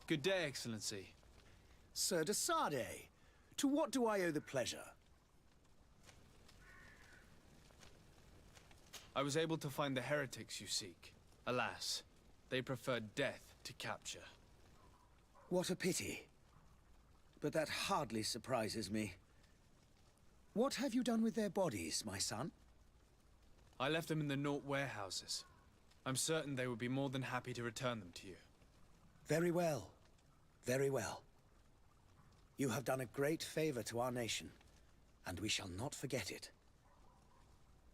Good day, Excellency. Sir de Sardet, to what do I owe the pleasure? I was able to find the heretics you seek. Alas, they preferred death to capture. What a pity. But that hardly surprises me. What have you done with their bodies, my son? I left them in the Nort warehouses. I'm certain they would be more than happy to return them to you. Very well. Very well. You have done a great favor to our nation, and we shall not forget it.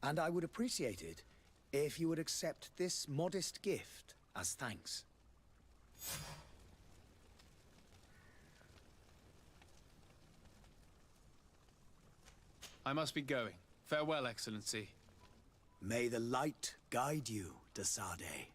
And I would appreciate it if you would accept this modest gift as thanks. I must be going. Farewell, Excellency. May the light guide you, de Sardet.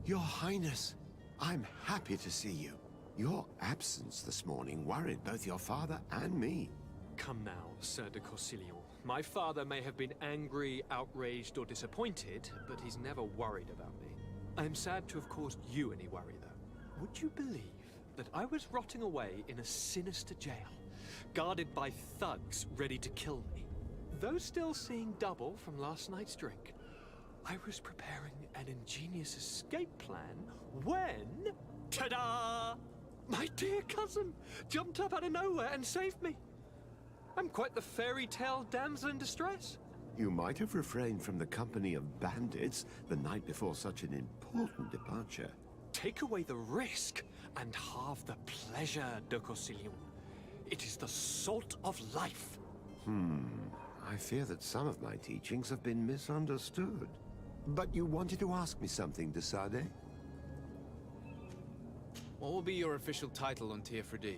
Your Highness, I'm happy to see you. Your absence this morning worried both your father and me. Come now, Sir de Corsilio. My father may have been angry, outraged, or disappointed, but he's never worried about me. I am sad to have caused you any worry, though. Would you believe that I was rotting away in a sinister jail, guarded by thugs ready to kill me? Though still seeing double from last night's drink, I was preparing an ingenious escape plan when... Ta-da! My dear cousin jumped up out of nowhere and saved me. I'm quite the fairy tale damsel in distress. You might have refrained from the company of bandits the night before such an important departure. Take away the risk and halve the pleasure, de Corsilion. It is the salt of life. I fear that some of my teachings have been misunderstood. But you wanted to ask me something, de Sade? What will be your official title on Tier 4D?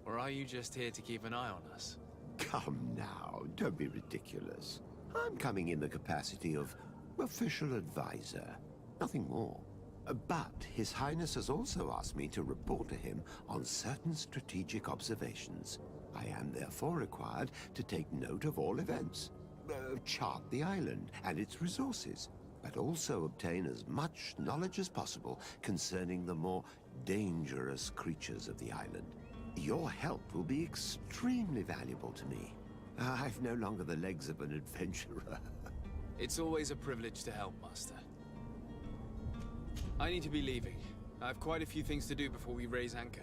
Or are you just here to keep an eye on us? Come now, don't be ridiculous. I'm coming in the capacity of official advisor, nothing more. But His Highness has also asked me to report to him on certain strategic observations. I am therefore required to take note of all events, chart the island and its resources, but also obtain as much knowledge as possible concerning the more dangerous creatures of the island. Your help will be extremely valuable to me. I've no longer the legs of an adventurer. It's always a privilege to help, Master. I need to be leaving. I have quite a few things to do before we raise anchor.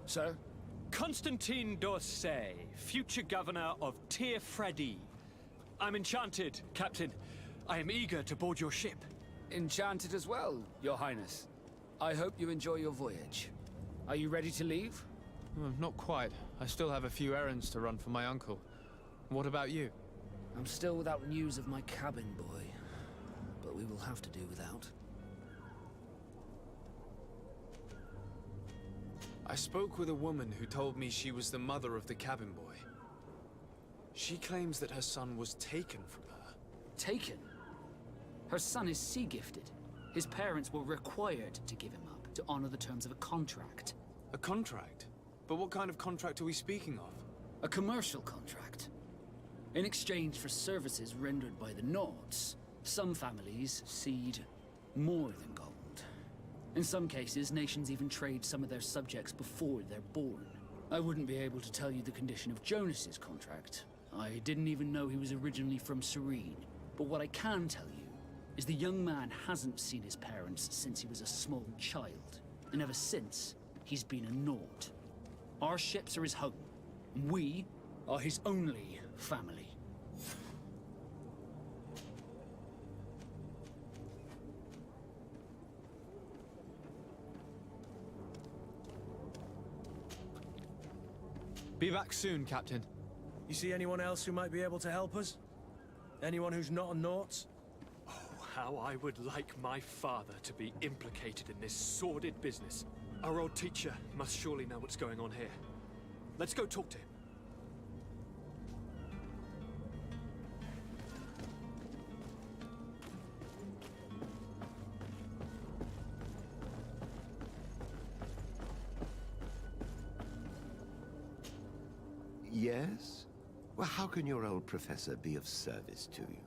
Sir? Constantine d'Orsay, future governor of Tier 4D. I'm enchanted, Captain. I am eager to board your ship. Enchanted as well, Your Highness. I hope you enjoy your voyage. Are you ready to leave? Not quite. I still have a few errands to run for my uncle. What about you? I'm still without news of my cabin boy, but we will have to do without. I spoke with a woman who told me she was the mother of the cabin boy. She claims that her son was taken from her. Taken? Her son is sea-gifted. His parents were required to give him up to honor the terms of a contract. A contract? But what kind of contract are we speaking of? A commercial contract. In exchange for services rendered by the Nords, some families cede more than gold. In some cases, nations even trade some of their subjects before they're born. I wouldn't be able to tell you the condition of Jonas's contract. I didn't even know he was originally from Serene. But what I can tell you is the young man hasn't seen his parents since he was a small child. And ever since, he's been a Nord. Our ships are his home. And we are his only family. Be back soon, Captain. You see anyone else who might be able to help us? Anyone who's not a Naut? Oh, how I would like my father to be implicated in this sordid business. Our old teacher must surely know what's going on here. Let's go talk to him. Yes? Well, how can your old professor be of service to you?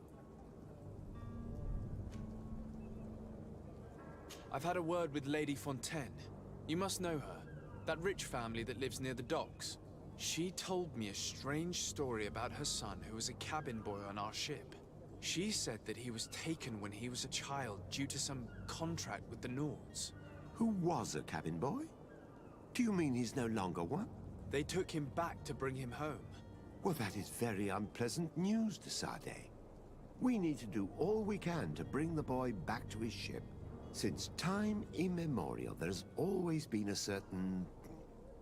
I've had a word with Lady Fontaine. You must know her. That rich family that lives near the docks. She told me a strange story about her son who was a cabin boy on our ship. She said that he was taken when he was a child due to some contract with the Nords. Who was a cabin boy? Do you mean he's no longer one? They took him back to bring him home. Well, that is very unpleasant news, de Sade. We need to do all we can to bring the boy back to his ship. Since time immemorial, there's always been a certain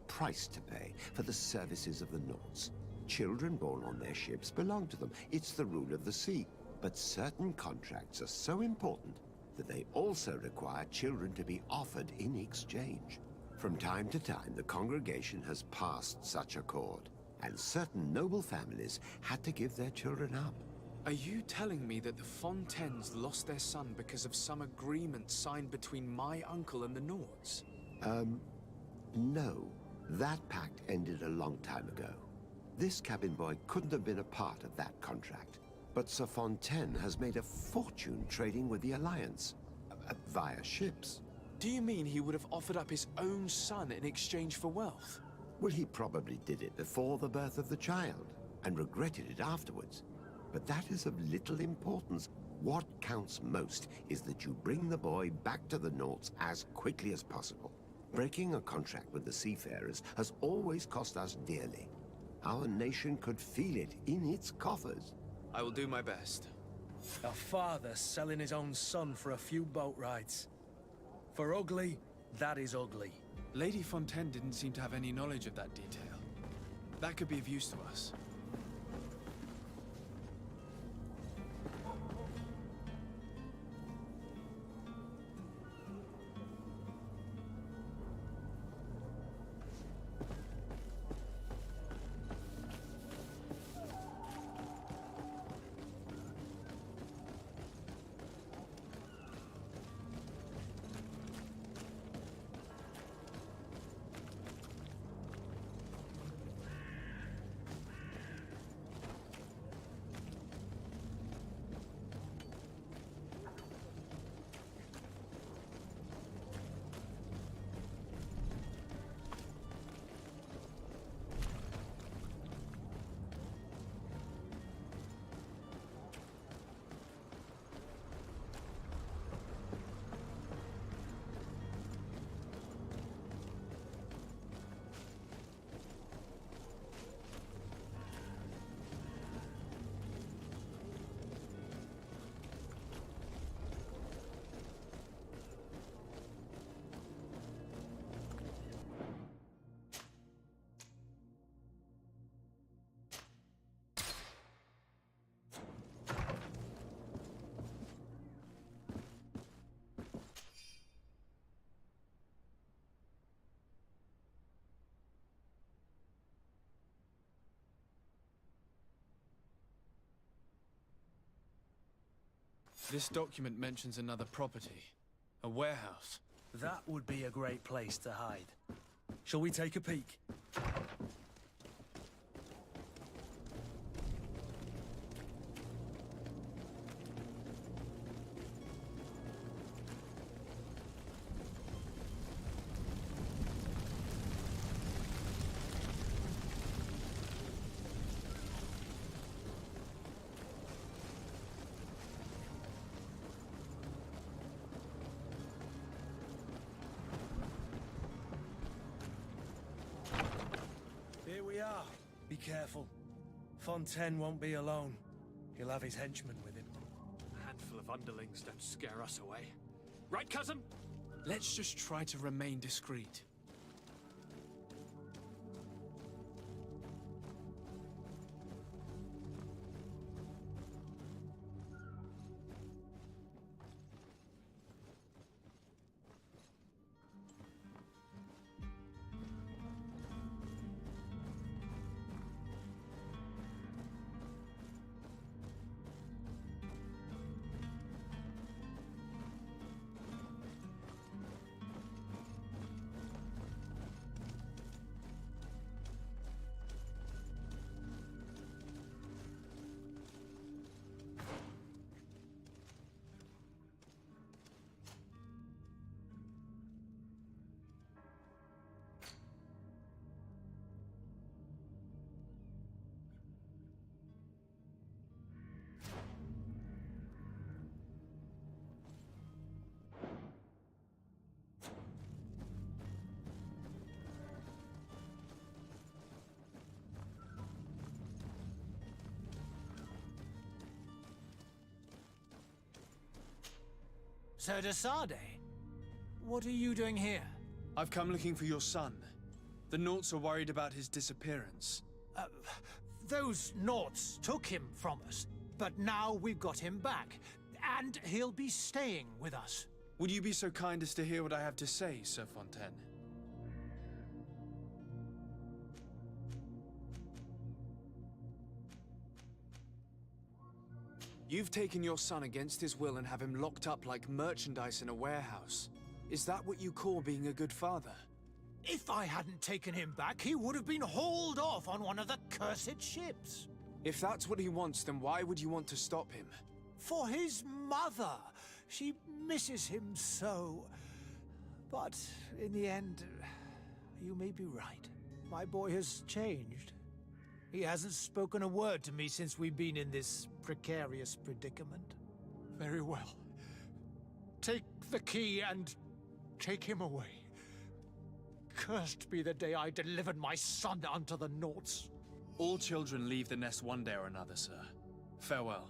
price to pay for the services of the Nords. Children born on their ships belong to them. It's the rule of the sea. But certain contracts are so important that they also require children to be offered in exchange. From time to time, the congregation has passed such accord, and certain noble families had to give their children up. Are you telling me that the Fontaines lost their son because of some agreement signed between my uncle and the Nords? No. That pact ended a long time ago. This cabin boy couldn't have been a part of that contract. But Sir Fontaine has made a fortune trading with the Alliance, via ships. Do you mean he would have offered up his own son in exchange for wealth? Well, he probably did it before the birth of the child, and regretted it afterwards. But that is of little importance. What counts most is that you bring the boy back to the Nauts as quickly as possible. Breaking a contract with the seafarers has always cost us dearly. Our nation could feel it in its coffers. I will do my best. A father selling his own son for a few boat rides. For ugly, that is ugly. Lady Fontaine didn't seem to have any knowledge of that detail. That could be of use to us. This document mentions another property. A warehouse. That would be a great place to hide. Shall we take a peek? Here we are. Be careful. Fontaine won't be alone. He'll have his henchmen with him. A handful of underlings don't scare us away. Right, cousin? Let's just try to remain discreet. Sir de Sade, what are you doing here? I've come looking for your son. The Nauts are worried about his disappearance. Those Nauts took him from us, but now we've got him back, and he'll be staying with us. Would you be so kind as to hear what I have to say, Sir Fontaine? You've taken your son against his will and have him locked up like merchandise in a warehouse. Is that what you call being a good father? If I hadn't taken him back, he would have been hauled off on one of the cursed ships. If that's what he wants, then why would you want to stop him? For his mother. She misses him so. But in the end, you may be right. My boy has changed. He hasn't spoken a word to me since we've been in this precarious predicament. Very well. Take the key and take him away. Cursed be the day I delivered my son unto the Naughts. All children leave the nest one day or another, sir. Farewell.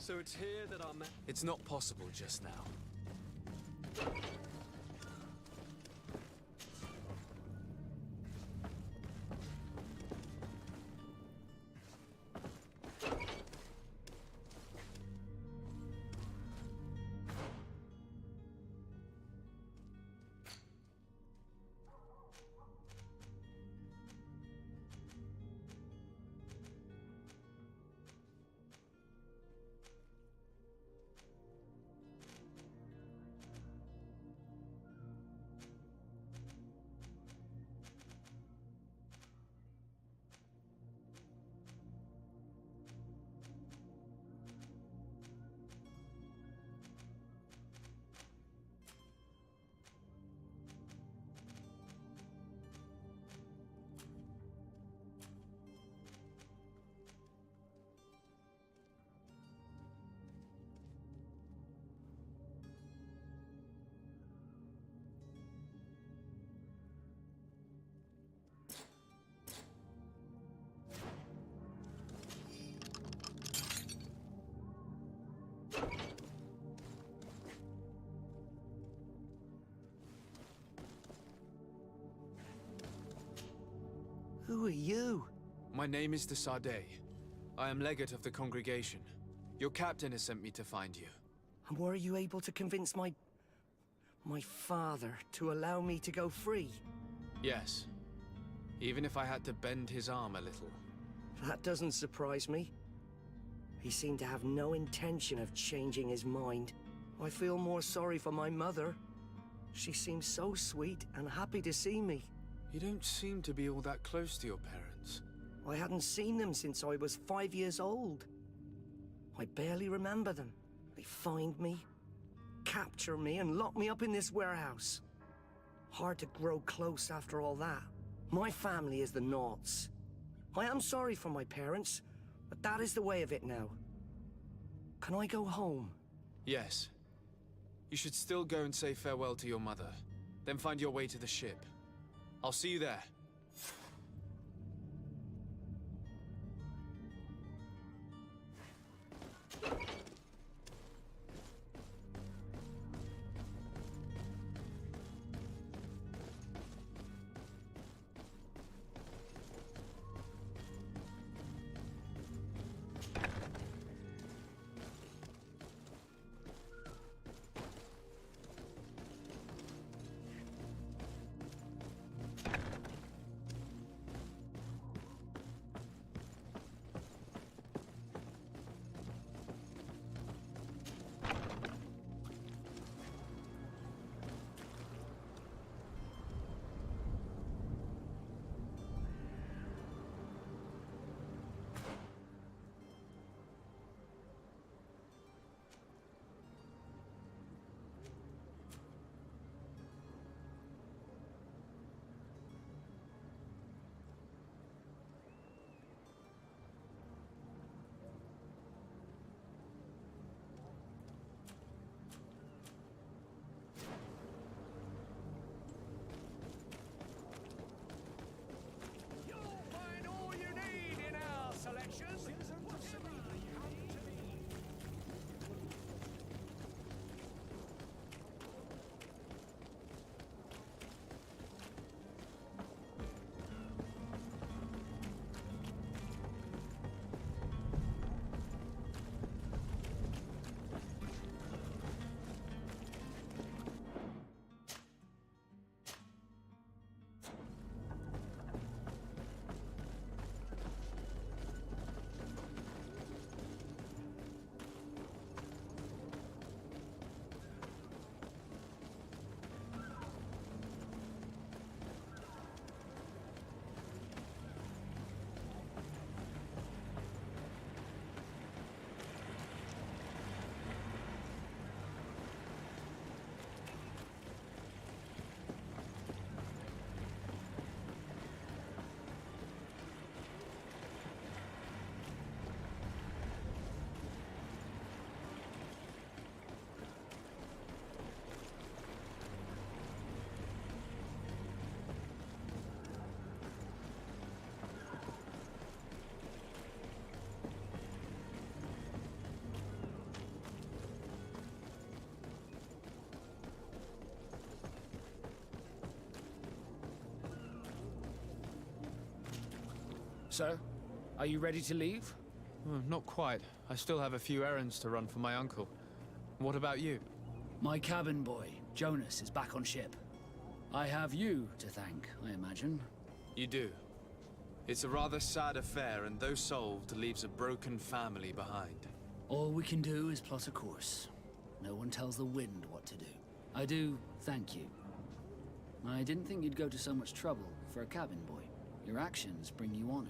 So it's here that our It's not possible just now. Who are you? My name is Sade. I am legate of the congregation. Your captain has sent me to find you. And were you able to convince my father to allow me to go free? Yes. Even if I had to bend his arm a little. That doesn't surprise me. He seemed to have no intention of changing his mind. I feel more sorry for my mother. She seems so sweet and happy to see me. You don't seem to be all that close to your parents. I hadn't seen them since I was 5 years old. I barely remember them. They find me, capture me, and lock me up in this warehouse. Hard to grow close after all that. My family is the Naughts. I am sorry for my parents, but that is the way of it now. Can I go home? Yes. You should still go and say farewell to your mother. Then find your way to the ship. I'll see you there. Sir, are you ready to leave? Not quite. I still have a few errands to run for my uncle. What about you? My cabin boy, Jonas, is back on ship. I have you to thank, I imagine. You do. It's a rather sad affair, and though solved, leaves a broken family behind. All we can do is plot a course. No one tells the wind what to do. I do thank you. I didn't think you'd go to so much trouble for a cabin boy. Your actions bring you honor.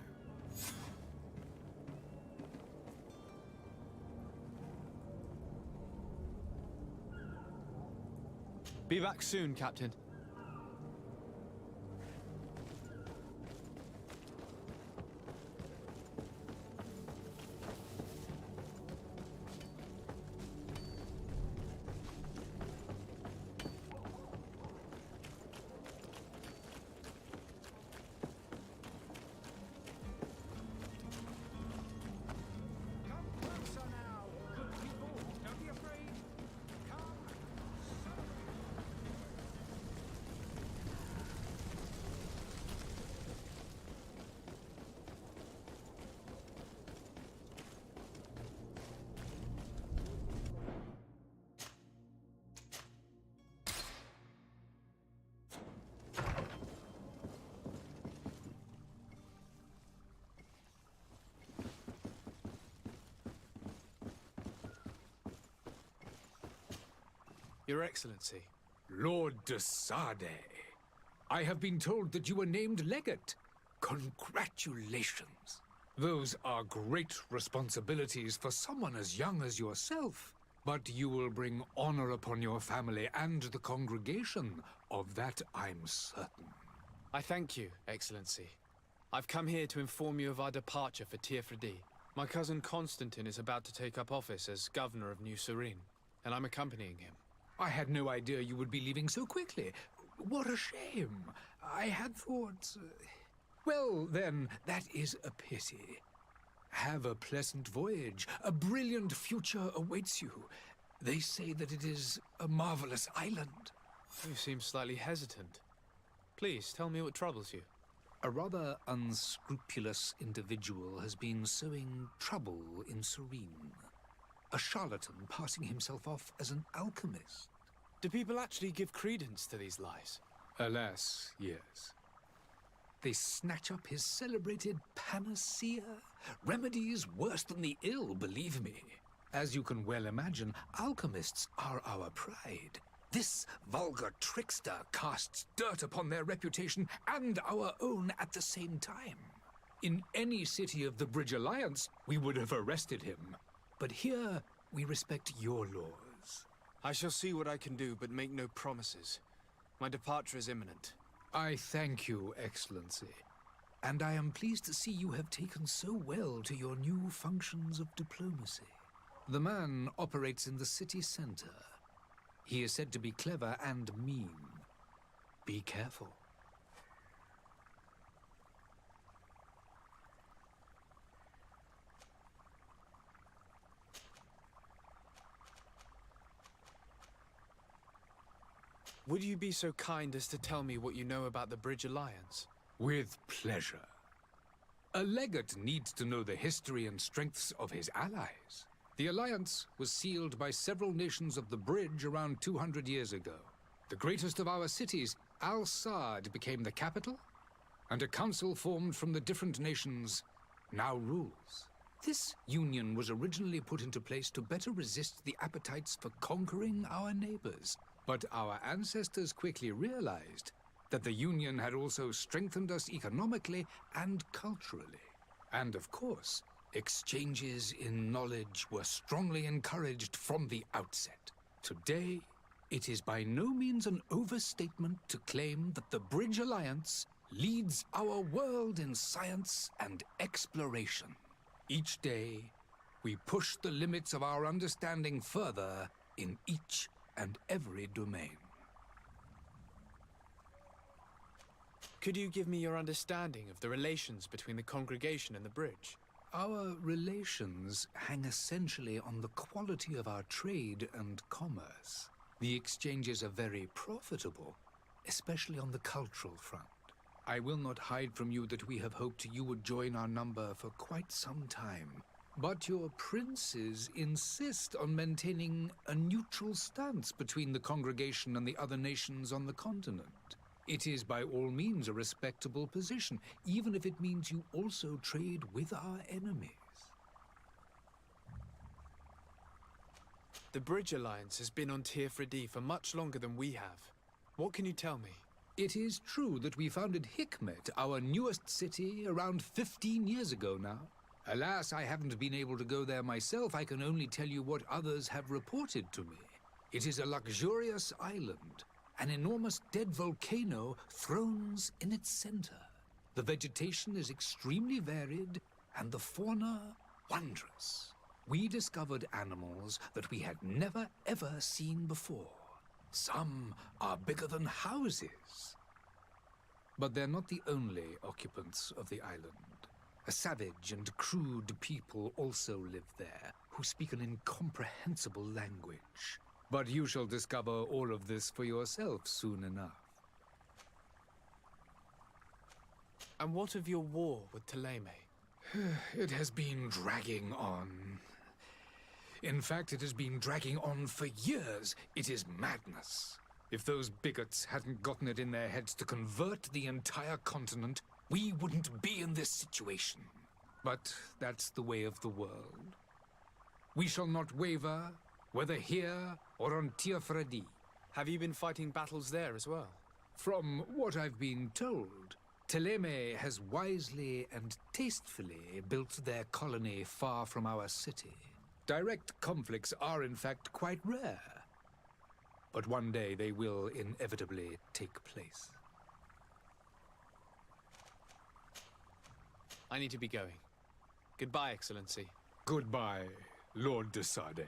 Be back soon, Captain. Your Excellency. Lord de Sade, I have been told that you were named Legate. Congratulations. Those are great responsibilities for someone as young as yourself. But you will bring honor upon your family and the congregation. Of that I'm certain. I thank you, Excellency. I've come here to inform you of our departure for Tiefredi. My cousin Constantine is about to take up office as governor of New Serene, and I'm accompanying him. I had no idea you would be leaving so quickly. What a shame. I had thought... Well, then, that is a pity. Have a pleasant voyage. A brilliant future awaits you. They say that it is a marvelous island. You seem slightly hesitant. Please, tell me what troubles you. A rather unscrupulous individual has been sowing trouble in Serene. A charlatan passing himself off as an alchemist. Do people actually give credence to these lies? Alas, yes. They snatch up his celebrated panacea. Remedies worse than the ill, believe me. As you can well imagine, alchemists are our pride. This vulgar trickster casts dirt upon their reputation and our own at the same time. In any city of the Bridge Alliance, we would have arrested him. But here, we respect your laws. I shall see what I can do, but make no promises. My departure is imminent. I thank you, Excellency. And I am pleased to see you have taken so well to your new functions of diplomacy. The man operates in the city center. He is said to be clever and mean. Be careful. Would you be so kind as to tell me what you know about the Bridge Alliance? With pleasure. A legate needs to know the history and strengths of his allies. The alliance was sealed by several nations of the Bridge around 200 years ago. The greatest of our cities, Al-Saad, became the capital, and a council formed from the different nations now rules. This union was originally put into place to better resist the appetites for conquering our neighbors. But our ancestors quickly realized that the Union had also strengthened us economically and culturally. And of course, exchanges in knowledge were strongly encouraged from the outset. Today, it is by no means an overstatement to claim that the Bridge Alliance leads our world in science and exploration. Each day, we push the limits of our understanding further in each and every domain. Could you give me your understanding of the relations between the congregation and the Bridge? Our relations hang essentially on the quality of our trade and commerce. The exchanges are very profitable, especially on the cultural front. I will not hide from you that we have hoped you would join our number for quite some time. But your princes insist on maintaining a neutral stance between the congregation and the other nations on the continent. It is by all means a respectable position, even if it means you also trade with our enemies. The Bridge Alliance has been on Tier 3D for much longer than we have. What can you tell me? It is true that we founded Hikmet, our newest city, around 15 years ago now. Alas, I haven't been able to go there myself. I can only tell you what others have reported to me. It is a luxurious island. An enormous dead volcano thrones in its center. The vegetation is extremely varied, and the fauna wondrous. We discovered animals that we had never ever seen before. Some are bigger than houses. But they're not the only occupants of the island. A savage and crude people also live there, who speak an incomprehensible language. But you shall discover all of this for yourself soon enough. And what of your war with Thélème? It has been dragging on. In fact, it has been dragging on for years. It is madness. If those bigots hadn't gotten it in their heads to convert the entire continent, we wouldn't be in this situation. But that's the way of the world. We shall not waver, whether here or on Tier 3D. Have you been fighting battles there as well? From what I've been told, Thélème has wisely and tastefully built their colony far from our city. Direct conflicts are, in fact, quite rare. But one day they will inevitably take place. I need to be going. Goodbye, Excellency. Goodbye, Lord de Sade.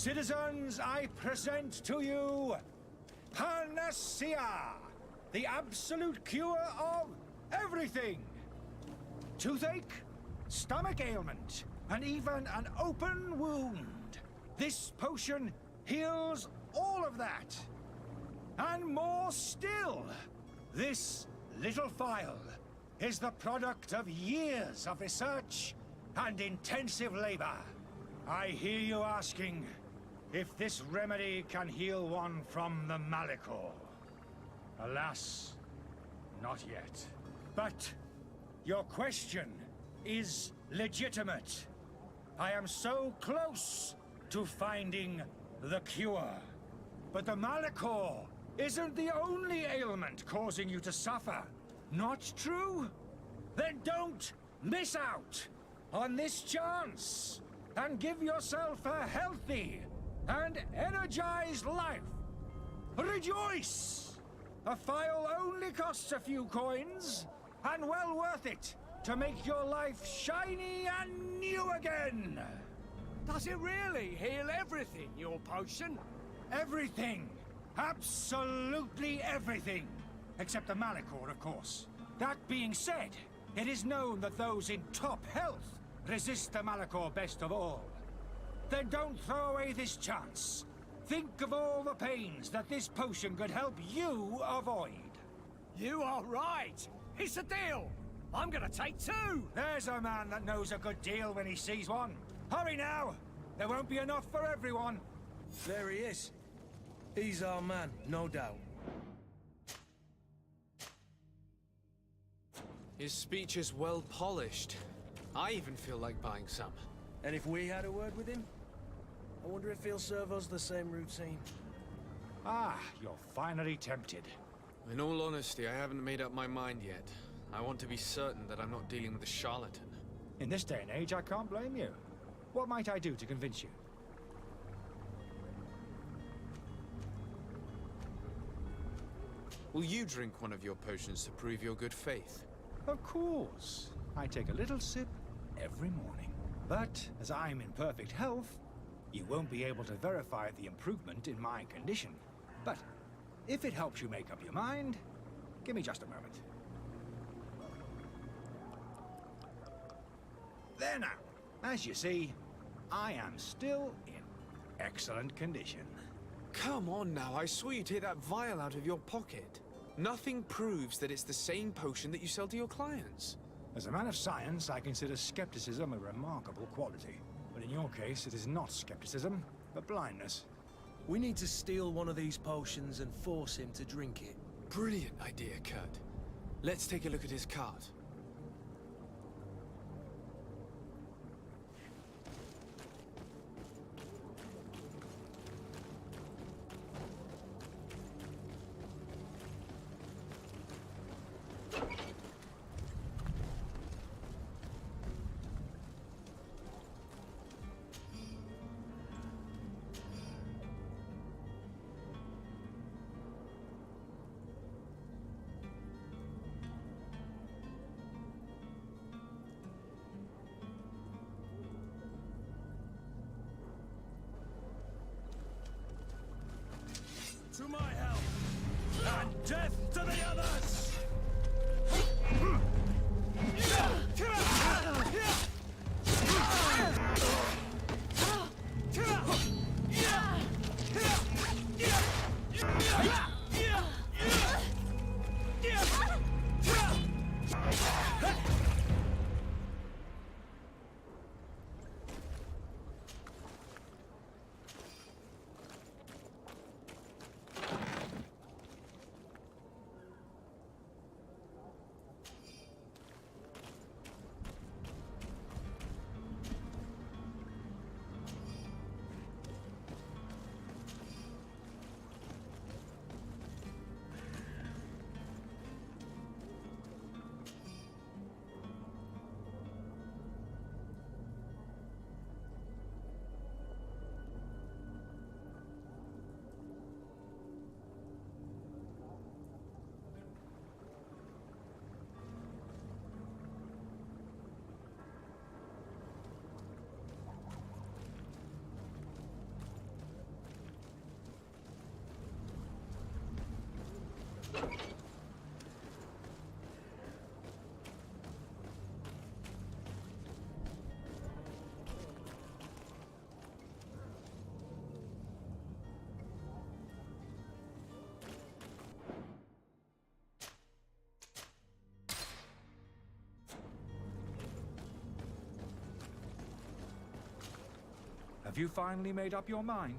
Citizens, I present to you Panacea, the absolute cure of everything. Toothache, stomach ailment, and even an open wound. This potion heals all of that. And more still, this little phial is the product of years of research and intensive labor. I hear you asking if this remedy can heal one from the Malicor. Alas, not yet. But your question is legitimate. I am so close to finding the cure. But the Malachor isn't the only ailment causing you to suffer. Not true? Then don't miss out on this chance and give yourself a healthy and energized life. Rejoice! A file only costs a few coins, and well worth it to make your life shiny and new again. Does it really heal everything, your potion? Everything. Absolutely everything. Except the Malachor, of course. That being said, it is known that those in top health resist the Malachor best of all. Then don't throw away this chance. Think of all the pains that this potion could help you avoid. You are right. It's a deal. I'm gonna take 2. There's a man that knows a good deal when he sees one. Hurry now. There won't be enough for everyone. There he is. He's our man, no doubt. His speech is well polished. I even feel like buying some. And if we had a word with him? I wonder if he'll serve us the same routine. Ah, you're finally tempted. In all honesty, I haven't made up my mind yet. I want to be certain that I'm not dealing with a charlatan. In this day and age, I can't blame you. What might I do to convince you? Will you drink one of your potions to prove your good faith? Of course. I take a little sip every morning. But as I'm in perfect health, you won't be able to verify the improvement in my condition. But if it helps you make up your mind, give me just a moment. There now. As you see, I am still in excellent condition. Come on now, I saw you take that vial out of your pocket. Nothing proves that it's the same potion that you sell to your clients. As a man of science, I consider skepticism a remarkable quality. But in your case, it is not skepticism, but blindness. We need to steal one of these potions and force him to drink it. Brilliant idea, Kurt. Let's take a look at his cart. To my help! And death to the others! Have you finally made up your mind?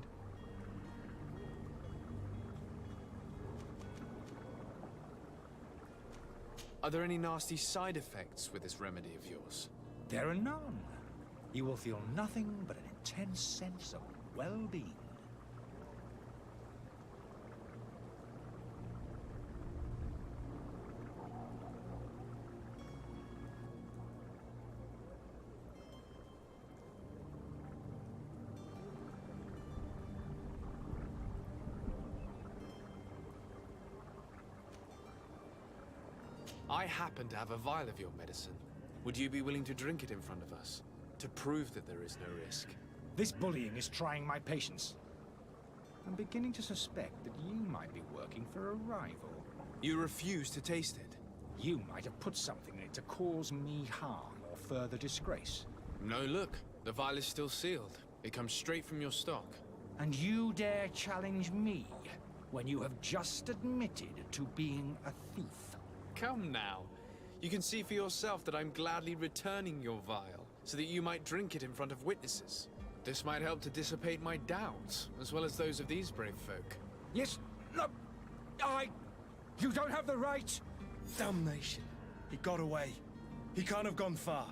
Are there any nasty side effects with this remedy of yours? There are none. you will feel nothing but an intense sense of well-being. I happen to have a vial of your medicine. Would you be willing to drink it in front of us? To prove that there is no risk? This bullying is trying my patience. I'm beginning to suspect that you might be working for a rival. You refuse to taste it? You might have put something in it to cause me harm or further disgrace. No, look. The vial is still sealed. It comes straight from your stock. And you dare challenge me when you have just admitted to being a thief? Come now. You can see for yourself that I'm gladly returning your vial, so that you might drink it in front of witnesses. This might help to dissipate my doubts, as well as those of these brave folk. Yes, no, you don't have the right! Damnation. He got away. He can't have gone far.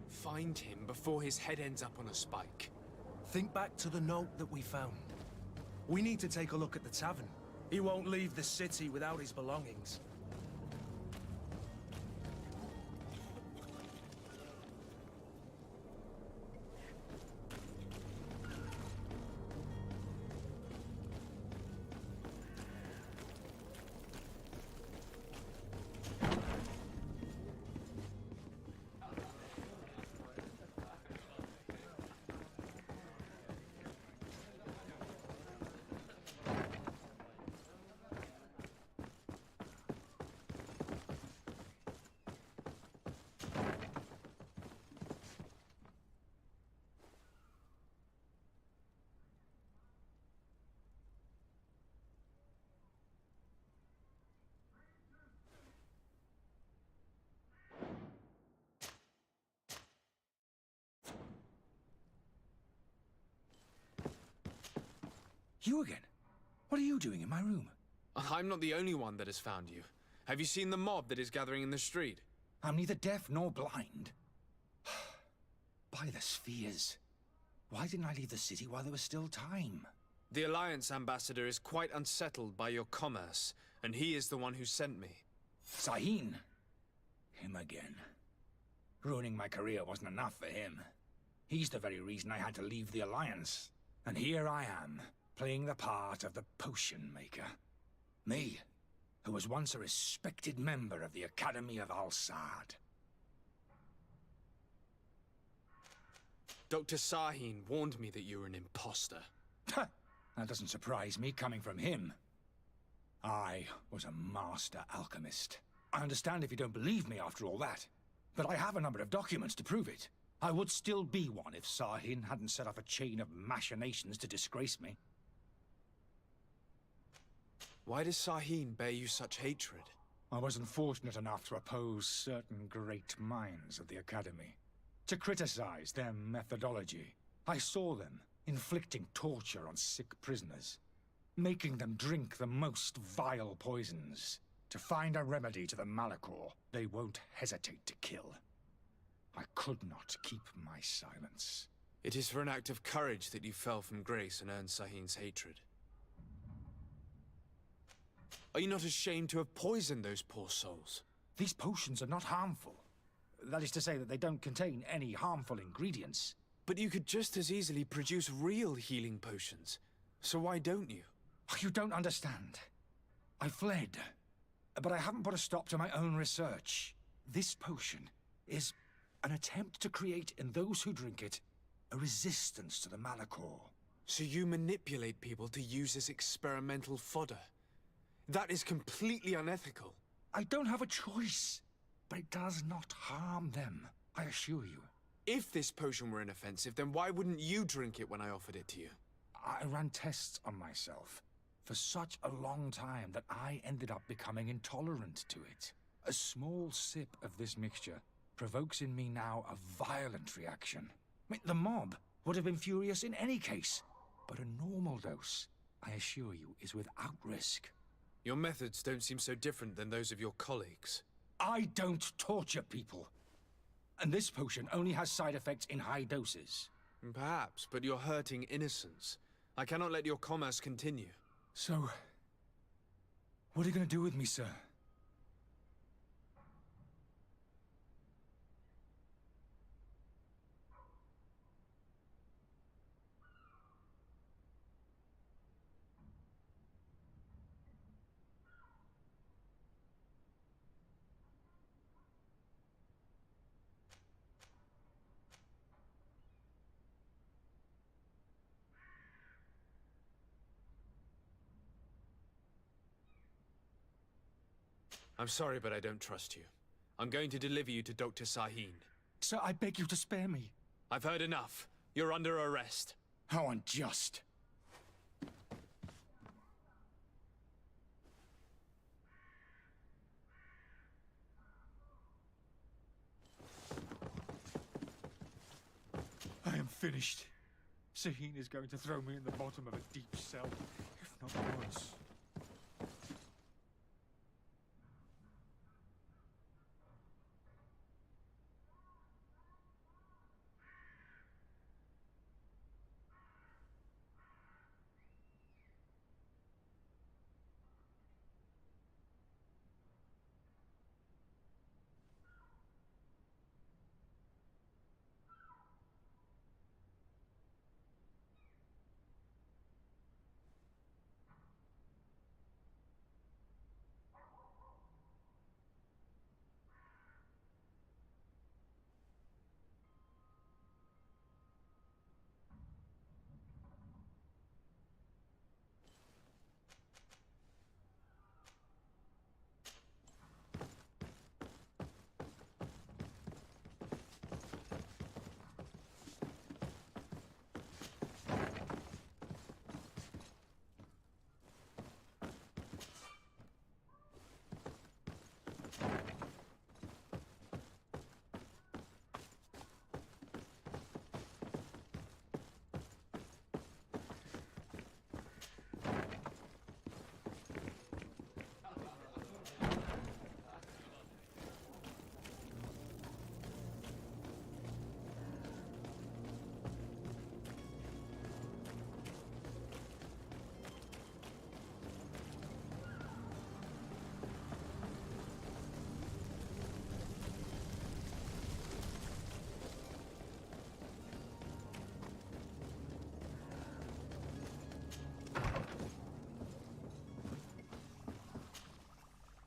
Find him before his head ends up on a spike. Think back to the note that we found. We need to take a look at the tavern. He won't leave the city without his belongings. You again? What are you doing in my room? I'm not the only one that has found you. Have you seen the mob that is gathering in the street? I'm neither deaf nor blind. By the spheres. Why didn't I leave the city while there was still time? The Alliance ambassador is quite unsettled by your commerce, and he is the one who sent me. Sahin? Him again. Ruining my career wasn't enough for him. He's the very reason I had to leave the Alliance. And here I am, playing the part of the potion maker. Me, who was once a respected member of the Academy of Al-Sad. Dr. Sahin warned me that you were an imposter. That doesn't surprise me, coming from him. I was a master alchemist. I understand if you don't believe me after all that, but I have a number of documents to prove it. I would still be one if Sahin hadn't set off a chain of machinations to disgrace me. Why does Sahin bear you such hatred? I wasn't fortunate enough to oppose certain great minds of the Academy. To criticize their methodology. I saw them inflicting torture on sick prisoners, making them drink the most vile poisons. To find a remedy to the Malachor, they won't hesitate to kill. I could not keep my silence. It is for an act of courage that you fell from grace and earned Sahin's hatred. Are you not ashamed to have poisoned those poor souls? These potions are not harmful. That is to say that they don't contain any harmful ingredients. But you could just as easily produce real healing potions. So why don't you? You don't understand. I fled. But I haven't put a stop to my own research. This potion is an attempt to create in those who drink it a resistance to the Malachor. So you manipulate people to use as experimental fodder? That is completely unethical. I don't have a choice, but it does not harm them, I assure you. If this potion were inoffensive, then why wouldn't you drink it when I offered it to you? I ran tests on myself for such a long time that I ended up becoming intolerant to it. A small sip of this mixture provokes in me now a violent reaction. I mean, the mob would have been furious in any case, but a normal dose, I assure you, is without risk. Your methods don't seem so different than those of your colleagues. I don't torture people. And this potion only has side effects in high doses. Perhaps, but you're hurting innocents. I cannot let your commerce continue. So, what are you going to do with me, sir? I'm sorry, but I don't trust you. I'm going to deliver you to Dr. Sahin. Sir, I beg you to spare me. I've heard enough. You're under arrest. How unjust. I am finished. Sahin is going to throw me in the bottom of a deep cell, if not worse.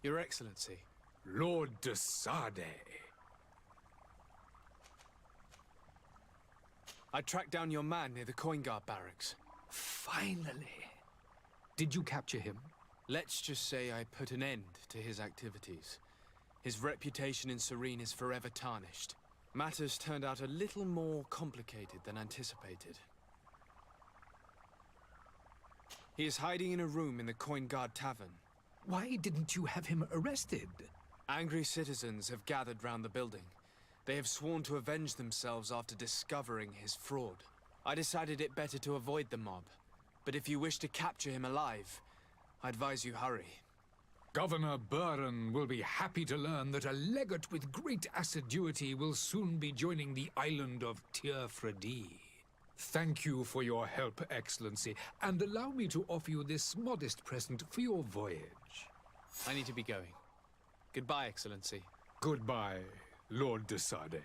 Your Excellency. Lord de Sade. I tracked down your man near the Coin Guard barracks. Finally. Did you capture him? Let's just say I put an end to his activities. His reputation in Serene is forever tarnished. Matters turned out a little more complicated than anticipated. He is hiding in a room in the Coin Guard Tavern. Why didn't you have him arrested? Angry citizens have gathered round the building. They have sworn to avenge themselves after discovering his fraud. I decided it better to avoid the mob. But if you wish to capture him alive, I advise you hurry. Governor Buren will be happy to learn that a legate with great assiduity will soon be joining the island of Tir-Fredi. Thank you for your help, Excellency, and allow me to offer you this modest present for your voyage. I need to be going. Goodbye, Excellency. Goodbye, Lord de Sade.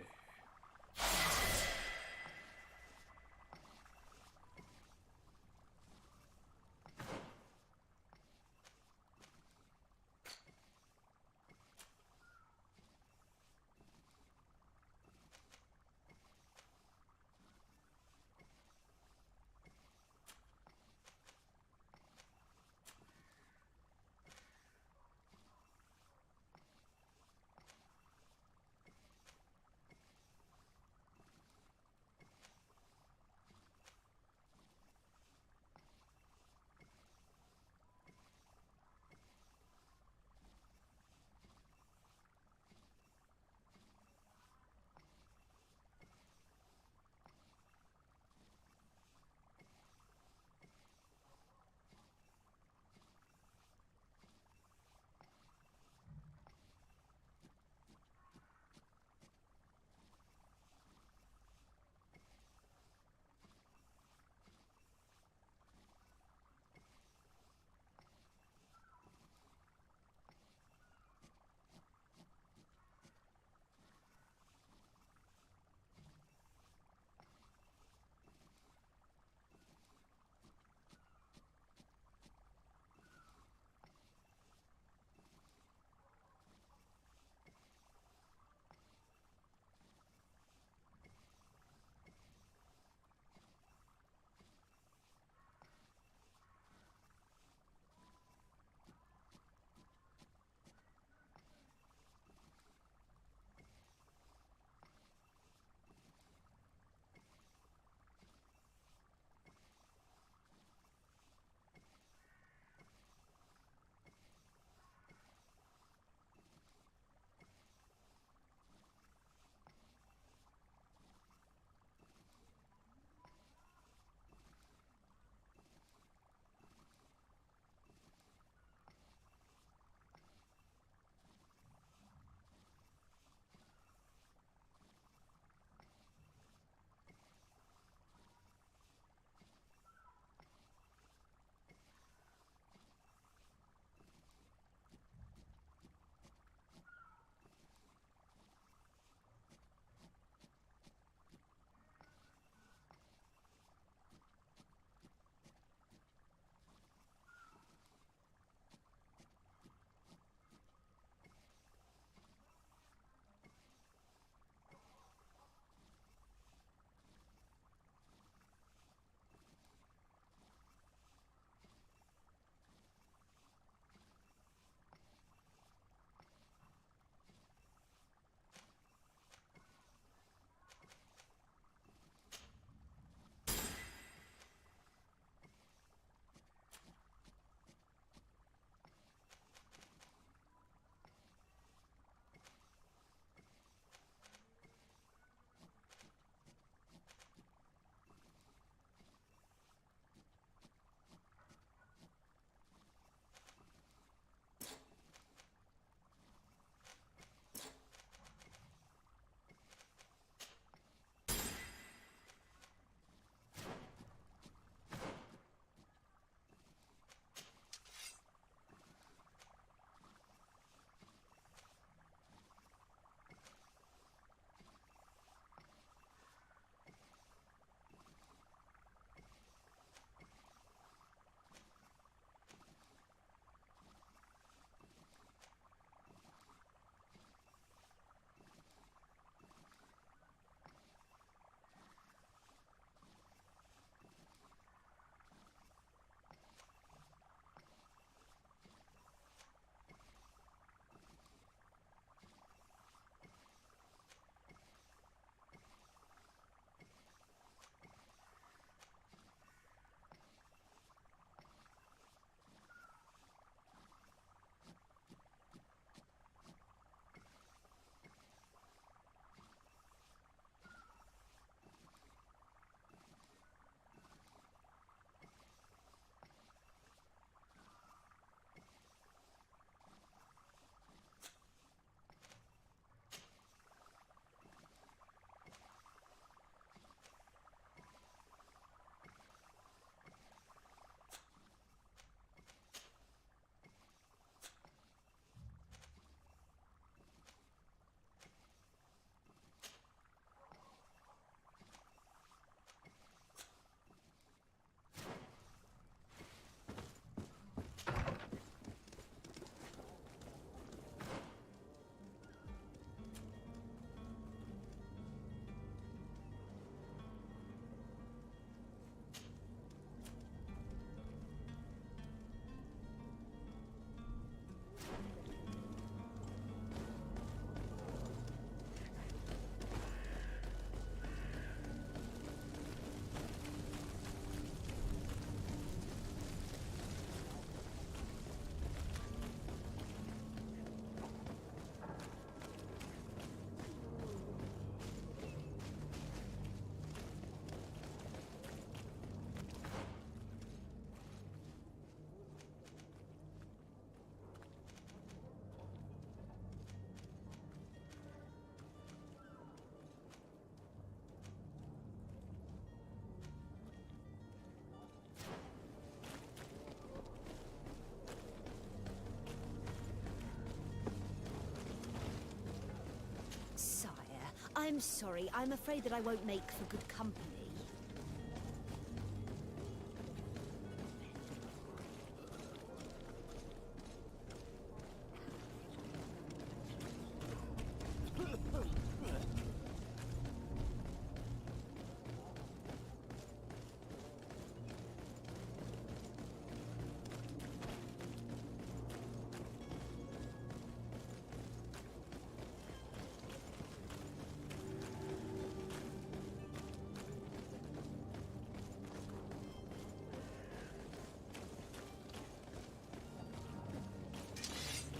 I'm sorry. I'm afraid that I won't make for good company.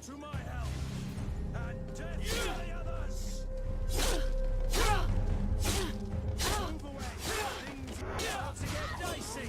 To my help, and death to the others! Move away! Things are about to get dicey!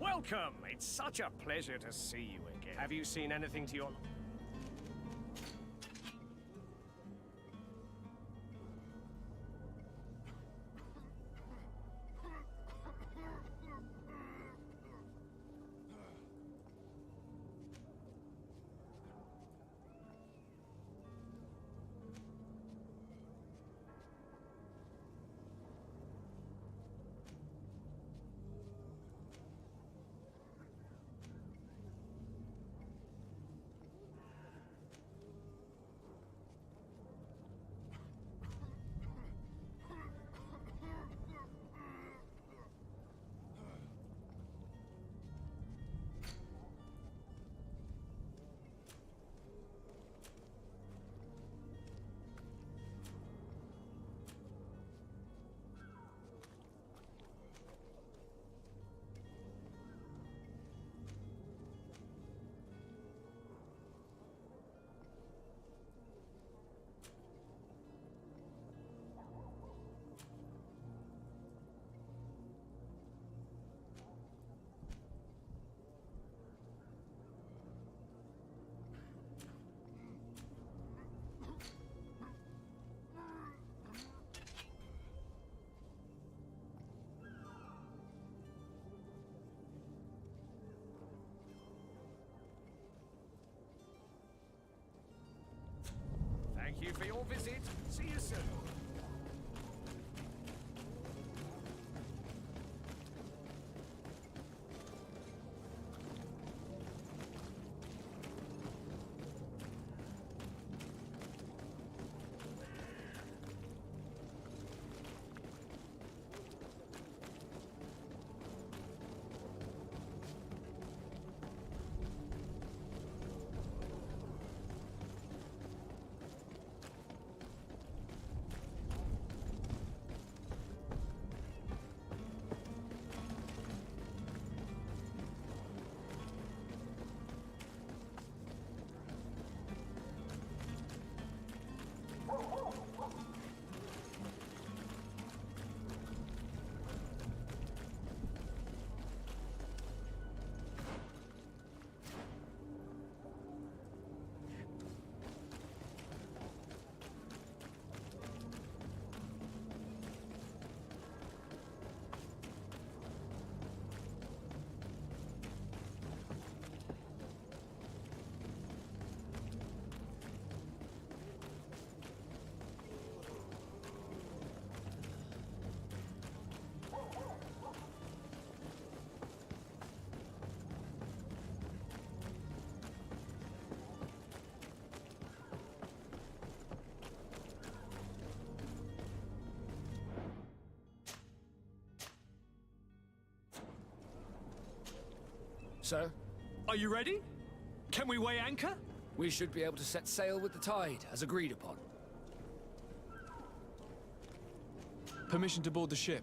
Welcome! It's such a pleasure to see you again. Have you seen anything to your... Thank you for your visit. See you soon. Sir, Are you ready? Can we weigh anchor? we should be able to set sail with the tide, as agreed upon. Permission to board the ship.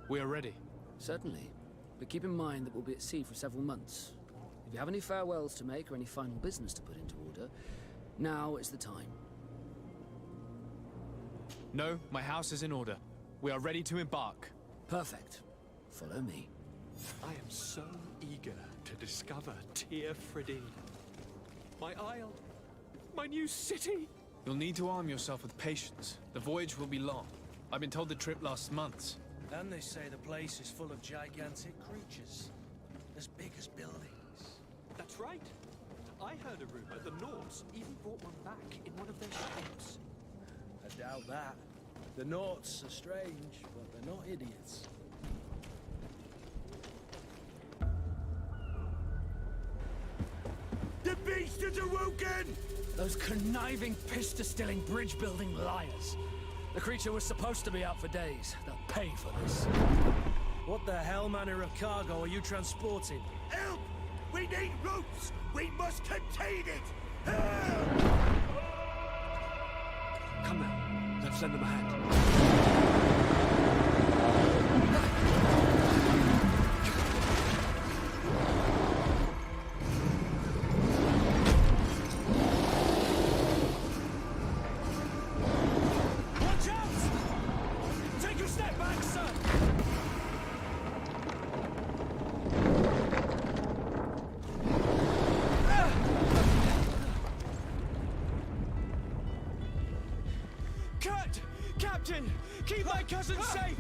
We are ready. Certainly. But keep in mind that we'll be at sea for several months. If you have any farewells to make or any final business to put into order, now is the time. No, my house is in order. We are ready to embark. Perfect. Follow me. I am so eager to discover Tir Frideen. My isle, my new city. You'll need to arm yourself with patience. The voyage will be long. I've been told the trip lasts months. And they say the place is full of gigantic creatures, as big as buildings. That's right. I heard a rumor the Nords even brought one back in one of their ships. I doubt that. The Nauts are strange, but they're not idiots. The beast is awoken! Those conniving, piss-distilling, bridge-building liars. The creature was supposed to be out for days. They'll pay for this. What the hell manner of cargo are you transporting? Help! We need ropes! We must contain it! Help! Come now, let's lend them a hand. Watch out! Take a step back, sir! Cut! Captain! Keep my cousin safe!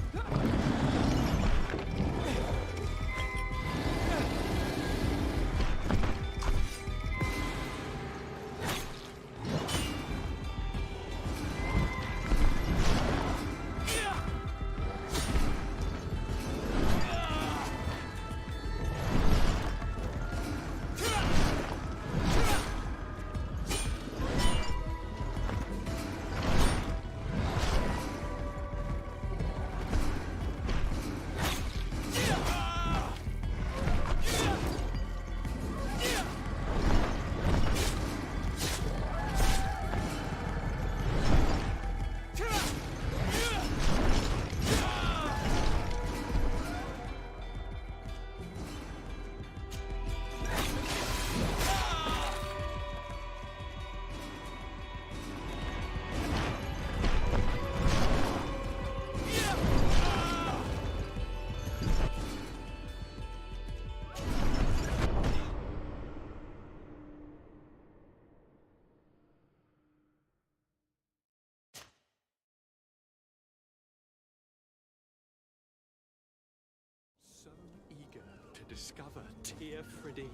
So eager to discover Tir Frideen.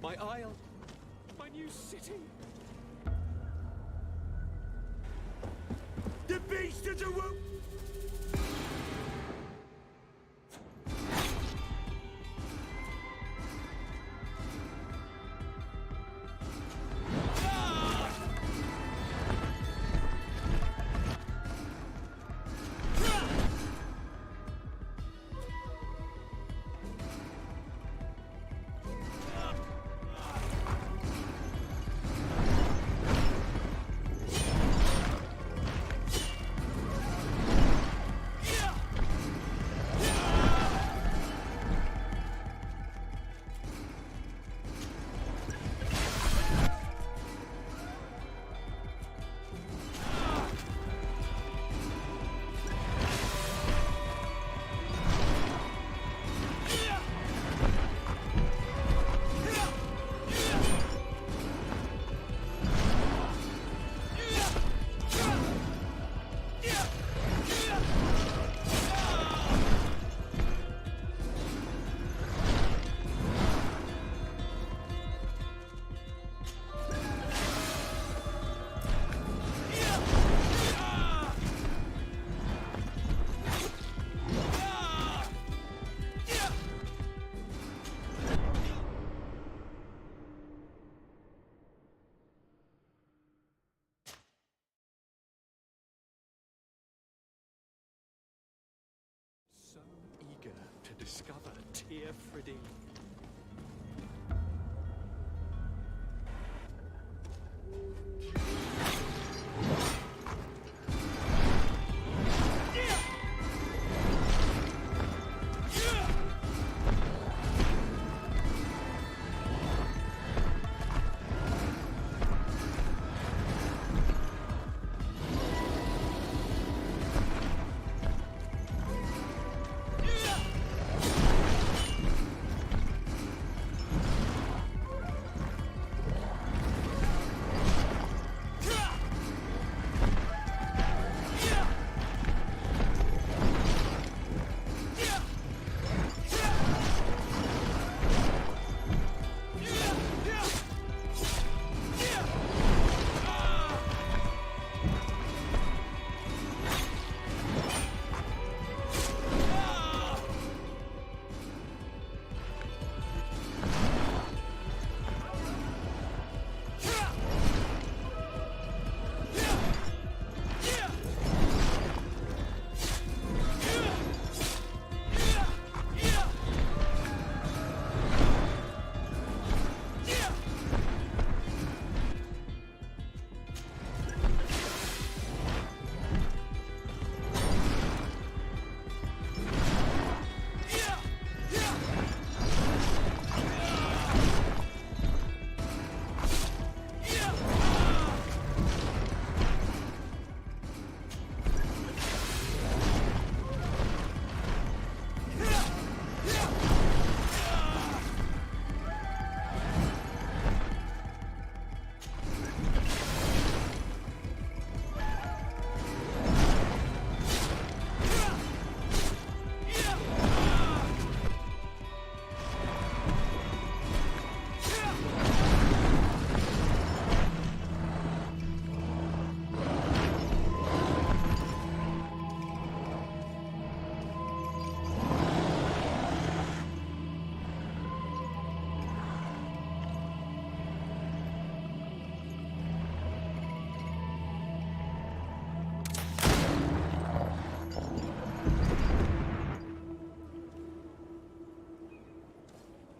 My isle, my new city. The beast is a wo- So eager to discover Tear Fridine.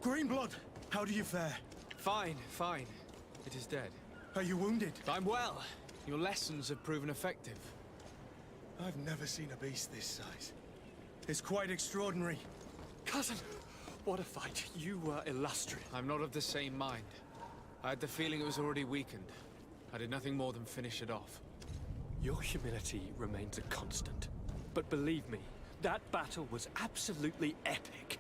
Greenblood, how do you fare? Fine, fine. It is dead. Are you wounded? I'm well. Your lessons have proven effective. I've never seen a beast this size. It's quite extraordinary. Cousin, what a fight. You were illustrious. I'm not of the same mind. I had the feeling it was already weakened. I did nothing more than finish it off. Your humility remains a constant. But believe me, that battle was absolutely epic.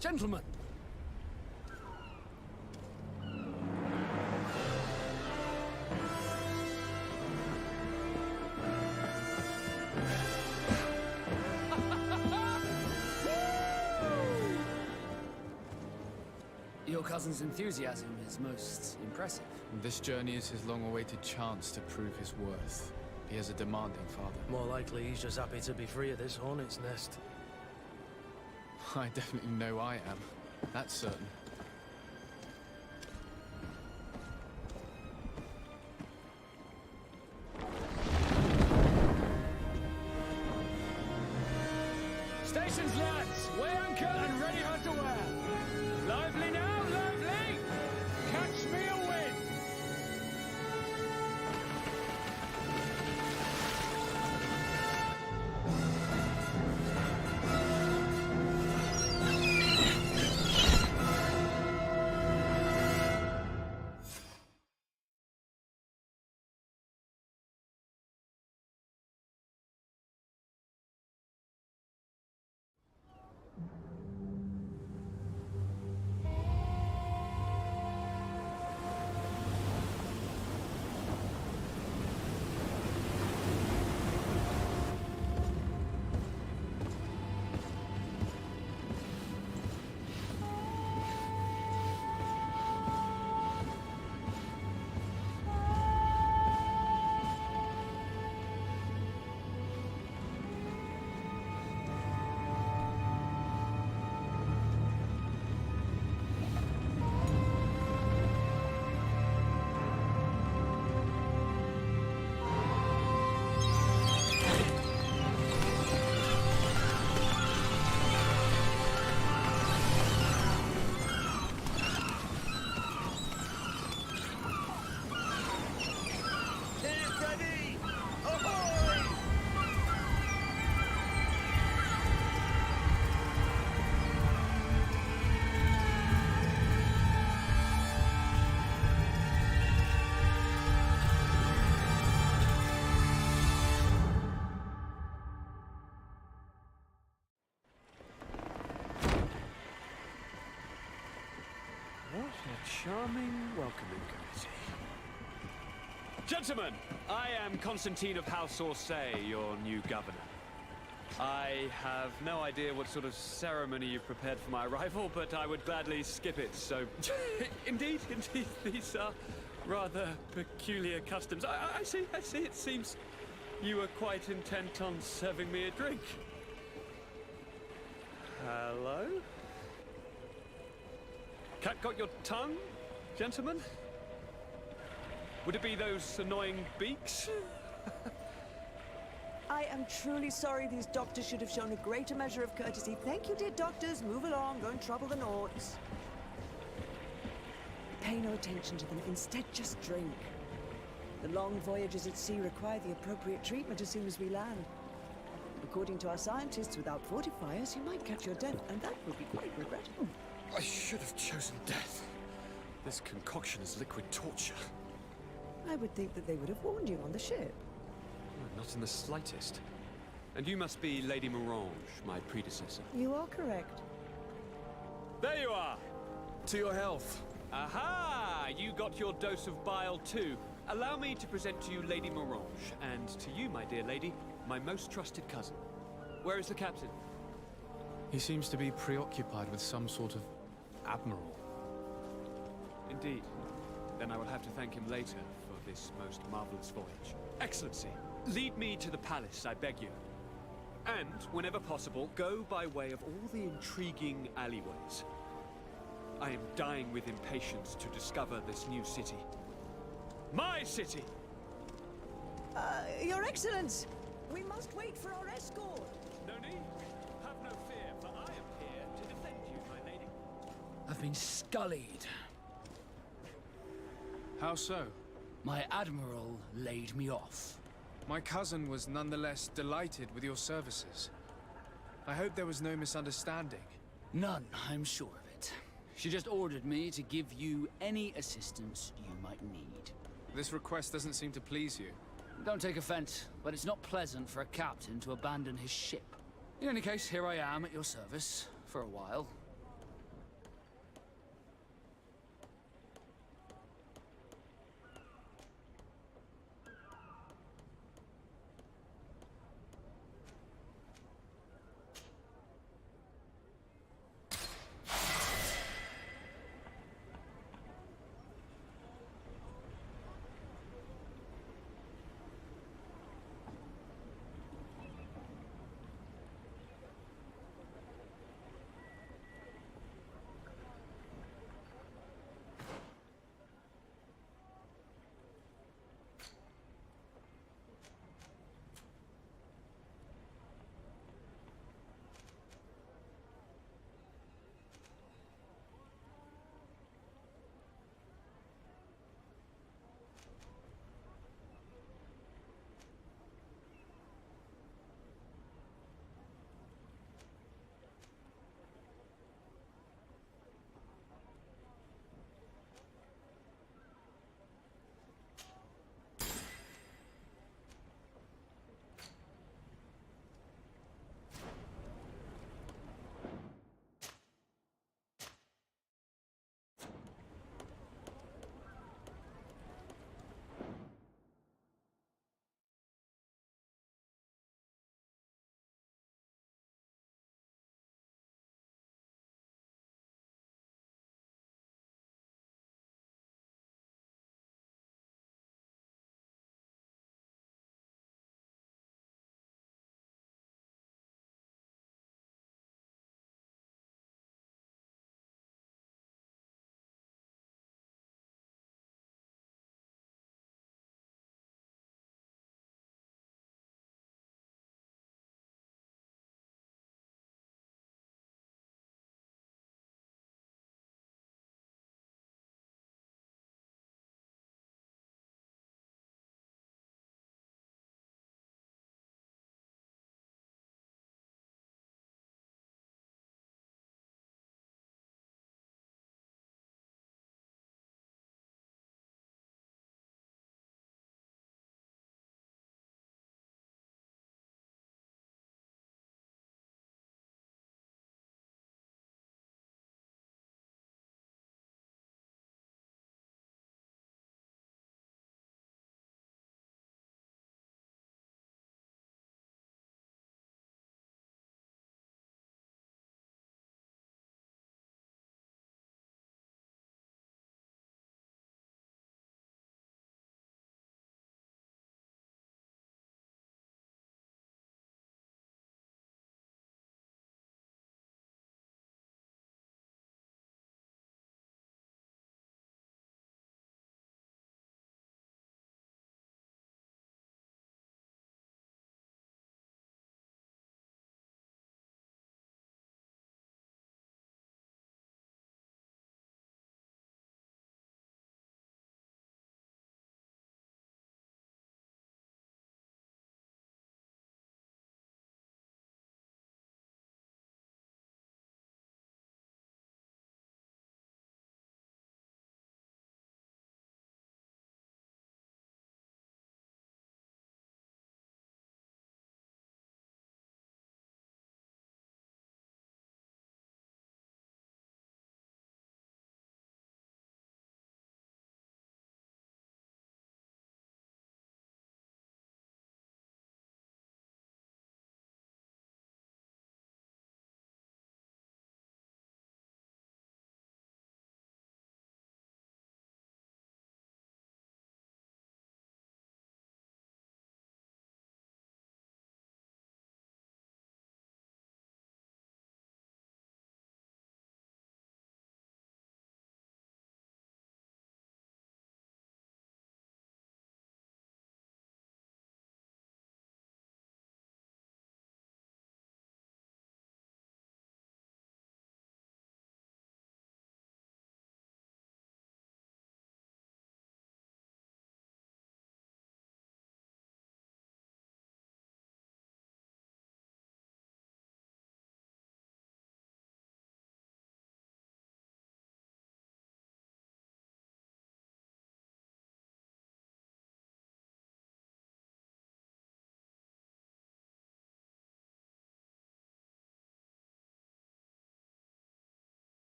Gentlemen! Your cousin's enthusiasm is most impressive. This journey is his long-awaited chance to prove his worth. He has a demanding father. More likely he's just happy to be free of this hornet's nest. I definitely know I am. That's certain. Stations, lads! Weigh anchor and ready her to wear. Lively now, lively! Catch me a wind! What a charming welcoming committee. Gentlemen, I am Constantine of House Orsay, your new governor. I have no idea what sort of ceremony you've prepared for my arrival, but I would gladly skip it, so... Indeed, these are rather peculiar customs. I see, it seems you were quite intent on serving me a drink. Hello? Cat got your tongue, gentlemen? Would it be those annoying beaks? I am truly sorry. These doctors should have shown a greater measure of courtesy. Thank you, dear doctors. Move along. Don't trouble the Nords. Pay no attention to them. Instead, just drink. The long voyages at sea require the appropriate treatment as soon as we land. According to our scientists, without fortifiers, you might catch your death, and that would be quite regrettable. I should have chosen death. This concoction is liquid torture. I would think that they would have warned you on the ship. Not in the slightest. And you must be Lady Morange, my predecessor. You are correct. There you are! To your health. Aha! You got your dose of bile too. Allow me to present to you Lady Morange, and to you, my dear lady, my most trusted cousin. Where is the captain? He seems to be preoccupied with some sort of admiral. Indeed. Then I will have to thank him later for this most marvelous voyage. Excellency, lead me to the palace, I beg you. And, whenever possible, go by way of all the intriguing alleyways. I am dying with impatience to discover this new city. My city! Your Excellence! We must wait for our escort! No need. Have no fear, for I am here to defend you, my lady. I've been scullied. How so? My admiral laid me off. My cousin was nonetheless delighted with your services. I hope there was no misunderstanding. None, I'm sure of it. She just ordered me to give you any assistance you might need. This request doesn't seem to please you. Don't take offense, but it's not pleasant for a captain to abandon his ship. In any case, here I am at your service, for a while.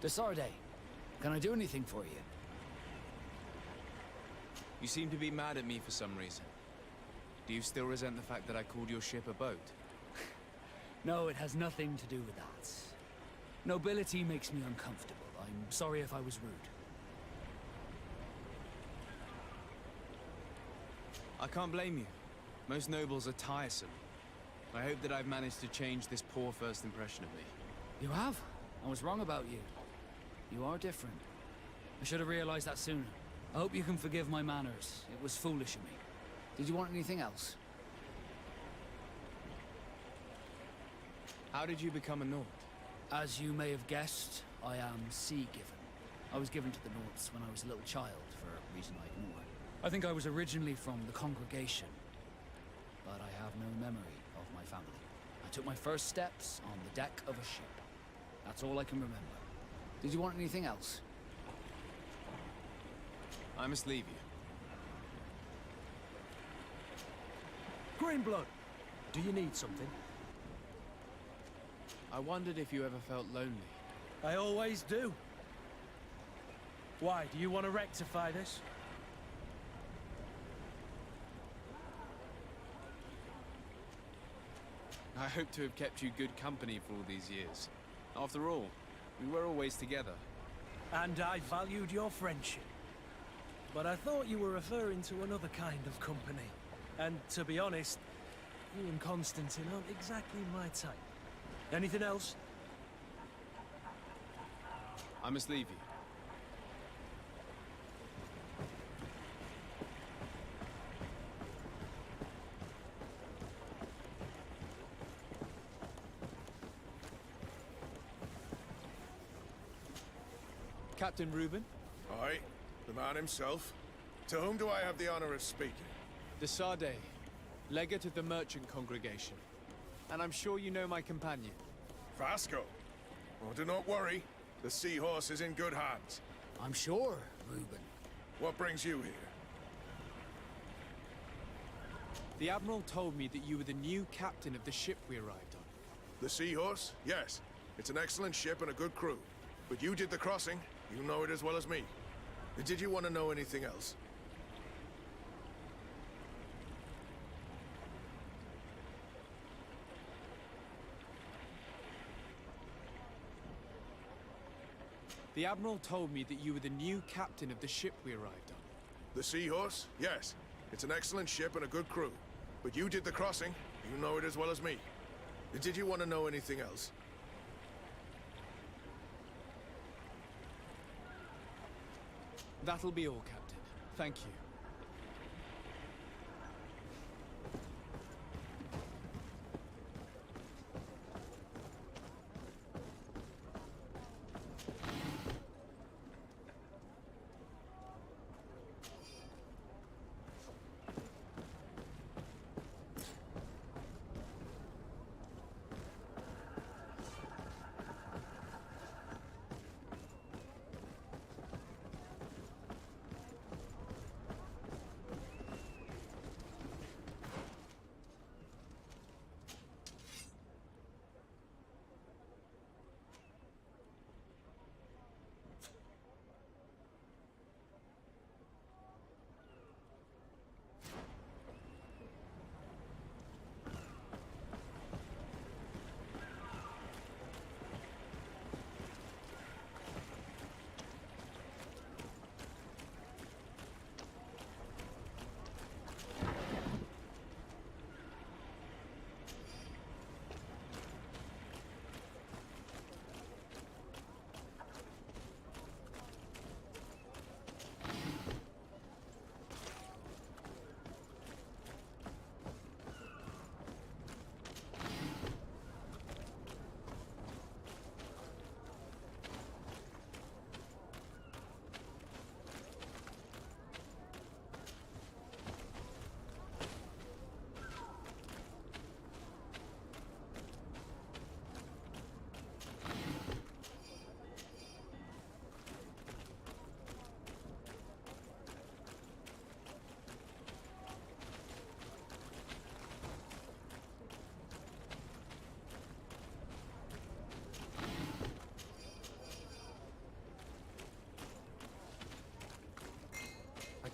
Desarde, can I do anything for you? You seem to be mad at me for some reason. Do you still resent the fact that I called your ship a boat? No, it has nothing to do with that. Nobility makes me uncomfortable. I'm sorry if I was rude. I can't blame you. Most nobles are tiresome. I hope that I've managed to change this poor first impression of me. You have? I was wrong about you. You are different. I should have realized that sooner. I hope you can forgive my manners. It was foolish of me. Did you want anything else? How did you become a Nord? As you may have guessed, I am sea-given. I was given to the Nords when I was a little child, for a reason I ignore. I think I was originally from the congregation, but I have no memory of my family. I took my first steps on the deck of a ship. That's all I can remember. Did you want anything else? I must leave you. Greenblood, do you need something? I wondered if you ever felt lonely. I always do. Why, do you want to rectify this? I hope to have kept you good company for all these years. After all, we were always together. And I valued your friendship. But I thought you were referring to another kind of company. And to be honest, you and Constantine aren't exactly my type. Anything else? I must leave you. Captain Reuben? Aye, the man himself. To whom do I have the honor of speaking? Desarde, legate of the merchant congregation. And I'm sure you know my companion. Vasco. Oh, do not worry. The seahorse is in good hands. I'm sure, Reuben. What brings you here? The Admiral told me that you were the new captain of the ship we arrived on. The Seahorse? Yes. It's an excellent ship and a good crew. But you did the crossing. You know it as well as me. Did you want to know anything else? The Admiral told me that you were the new captain of the ship we arrived on. The Seahorse? Yes. It's an excellent ship and a good crew. But you did the crossing. You know it as well as me. Did you want to know anything else? That'll be all, Captain. Thank you.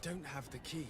don't have the key.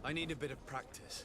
I need a bit of practice.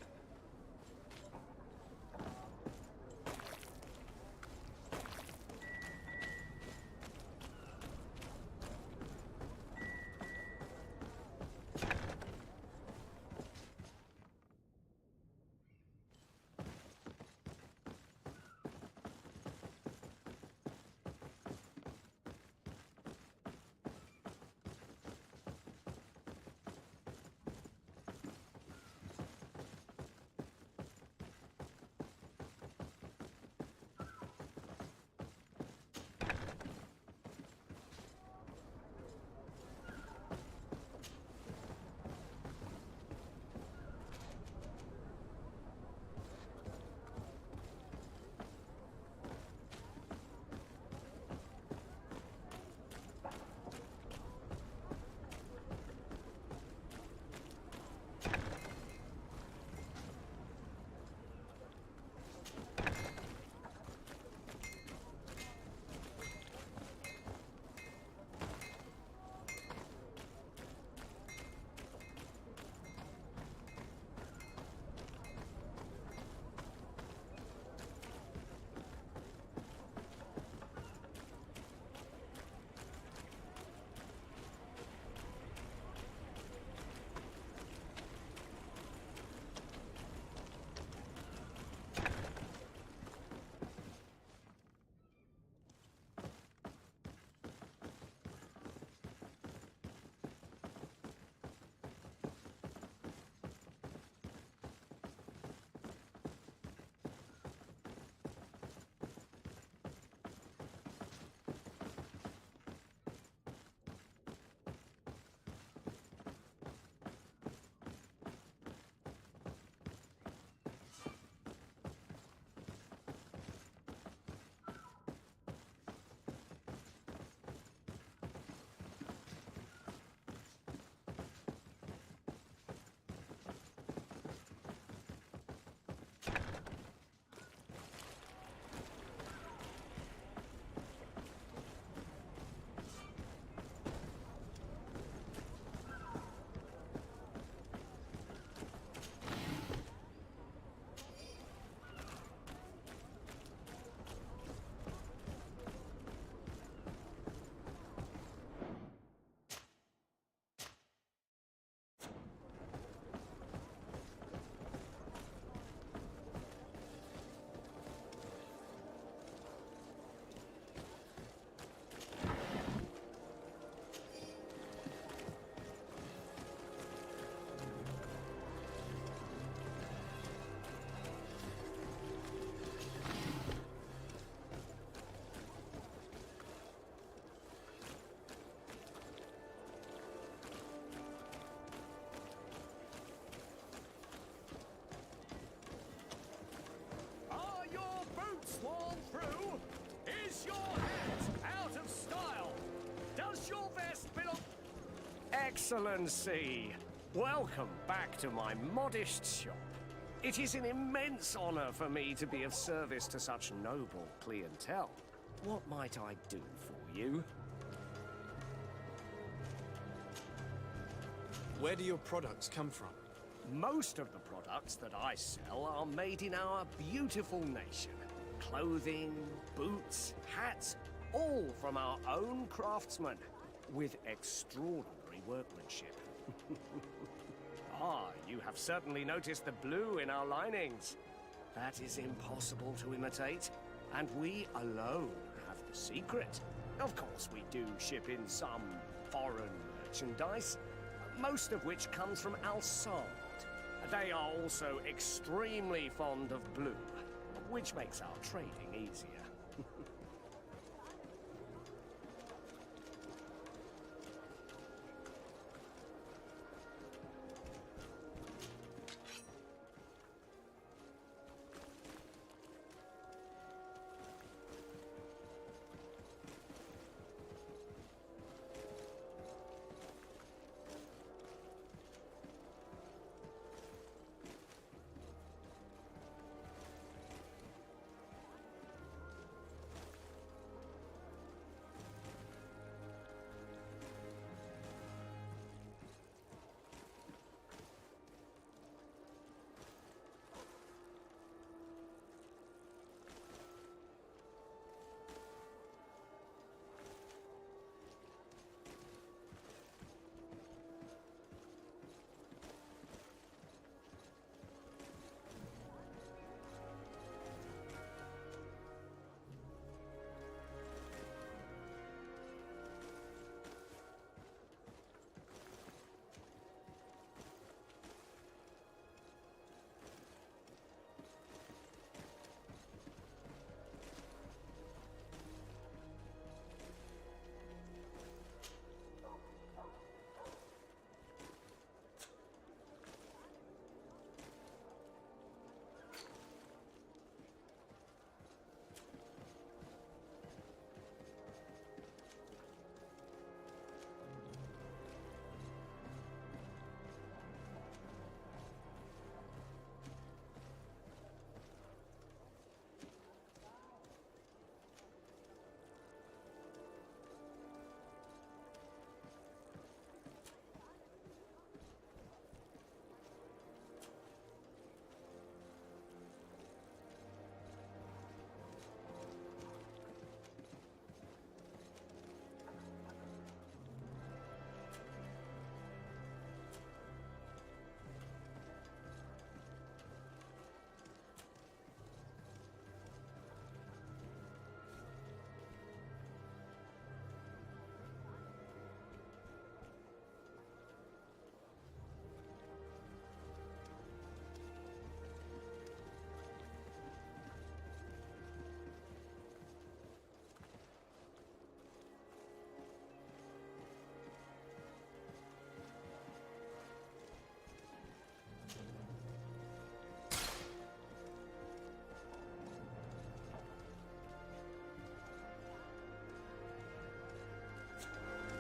Excellency! Welcome back to my modest shop. It is an immense honor for me to be of service to such noble clientele. What might I do for you? Where do your products come from? Most of the products that I sell are made in our beautiful nation. Clothing, boots, hats, all from our own craftsmen, with extraordinary workmanship. Ah, you have certainly noticed the blue in our linings. That is impossible to imitate, and we alone have the secret. Of course, we do ship in some foreign merchandise, most of which comes from Alsard. They are also extremely fond of blue, which makes our trading easier.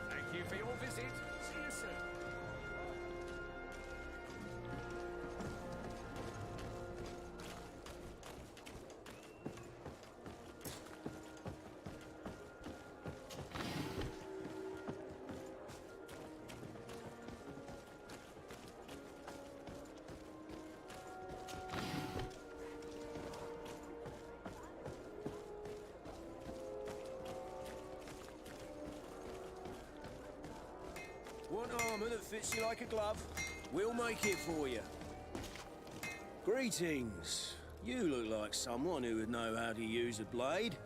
Thank you for your visit. See you soon. Want armor that fits you like a glove? We'll make it for you. Greetings. You look like someone who would know how to use a blade.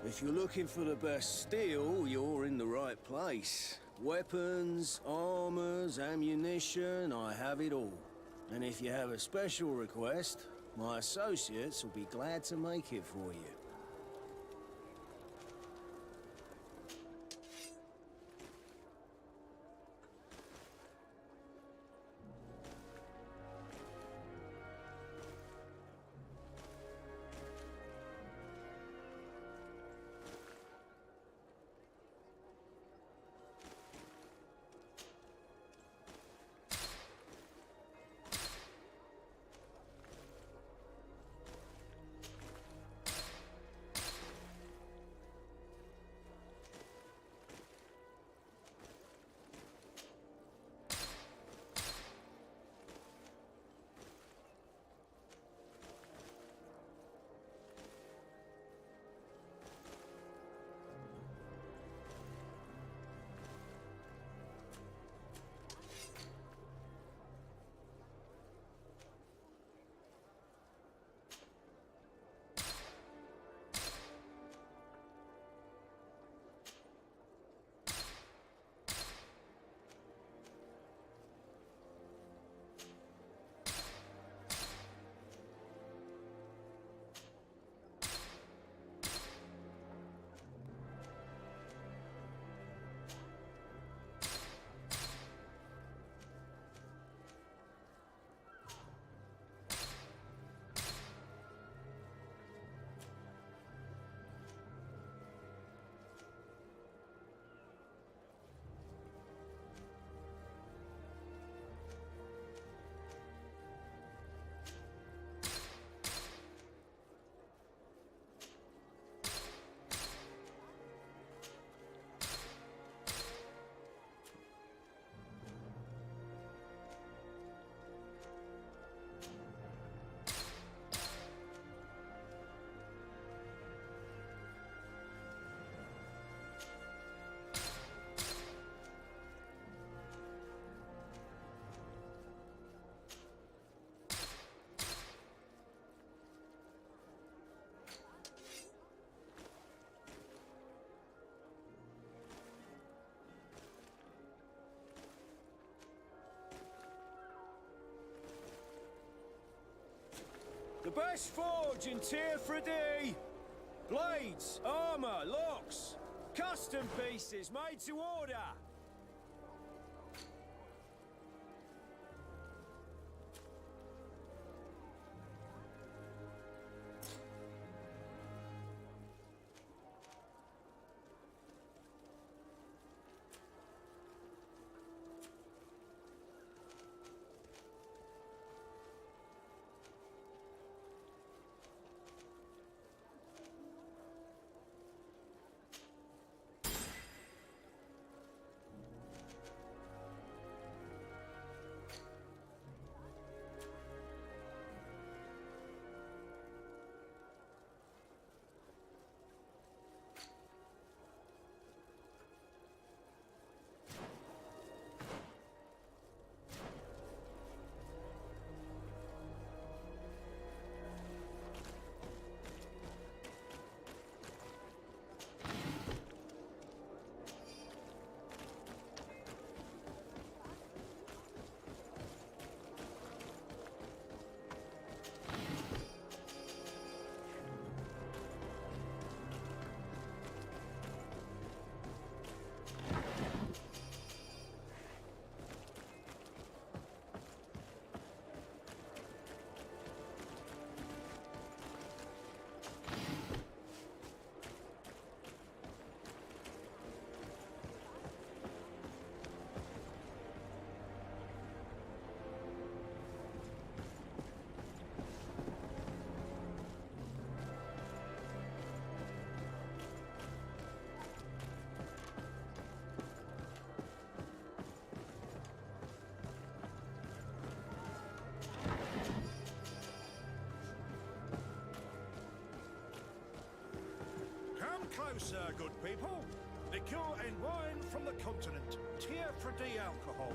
If you're looking for the best steel, you're in the right place. Weapons, armors, ammunition, I have it all. And if you have a special request, my associates will be glad to make it for you. The best forge in Tier 3D. Blades, armor, locks, custom pieces made to order. Closer, good people. Liqueur and wine from the continent. Tier 3D alcohol.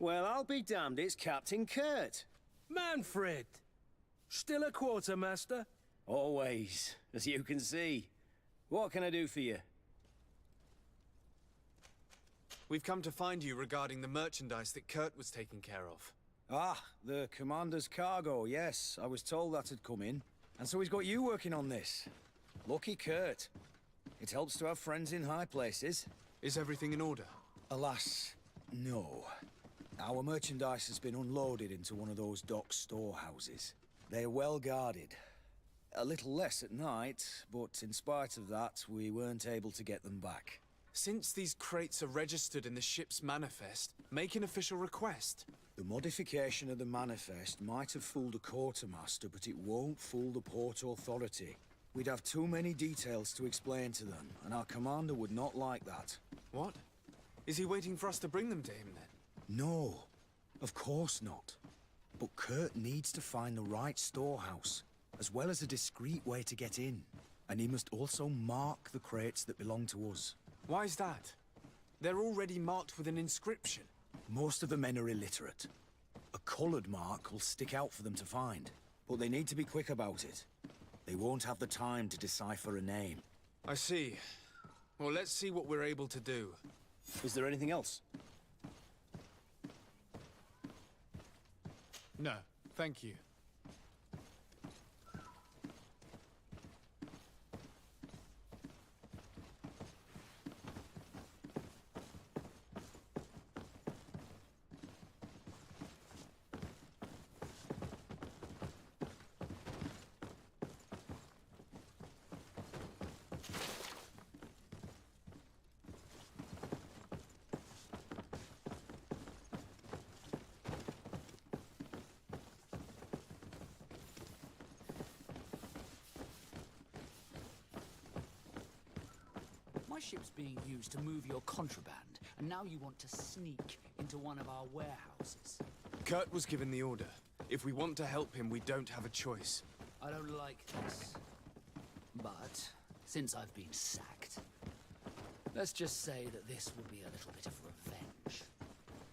Well, I'll be damned, it's Captain Kurt. Manfred! Still a quartermaster? Always, as you can see. What can I do for you? We've come to find you regarding the merchandise that Kurt was taking care of. Ah, the commander's cargo, yes. I was told that had come in. And so he's got you working on this. Lucky Kurt. It helps to have friends in high places. Is everything in order? Alas, no. Our merchandise has been unloaded into one of those dock storehouses. They're well guarded. A little less at night, but in spite of that, we weren't able to get them back. Since these crates are registered in the ship's manifest, make an official request. The modification of the manifest might have fooled a quartermaster, but it won't fool the Port Authority. We'd have too many details to explain to them, and our commander would not like that. What? Is he waiting for us to bring them to him, then? No, of course not. But Kurt needs to find the right storehouse, as well as a discreet way to get in. And he must also mark the crates that belong to us. Why's that? They're already marked with an inscription. Most of the men are illiterate. A colored mark will stick out for them to find, but they need to be quick about it. They won't have the time to decipher a name. I see. Well, let's see what we're able to do. Is there anything else? No, thank you. My ship's being used to move your contraband, and now you want to sneak into one of our warehouses. Kurt was given the order. If we want to help him, we don't have a choice. I don't like this. But, since I've been sacked, let's just say that this will be a little bit of revenge.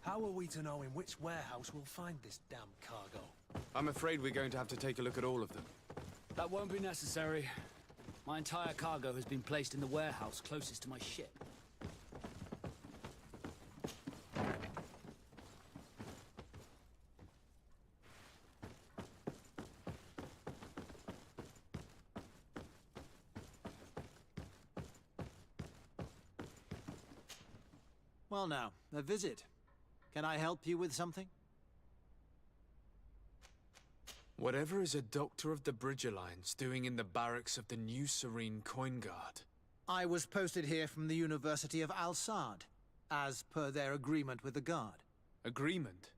How are we to know in which warehouse we'll find this damn cargo? I'm afraid we're going to have to take a look at all of them. That won't be necessary. My entire cargo has been placed in the warehouse closest to my ship. Well now, a visit. Can I help you with something? Whatever is a doctor of the Bridge Alliance doing in the barracks of the New Serene Coin Guard? I was posted here from the University of Al-Sad, as per their agreement with the Guard. Agreement?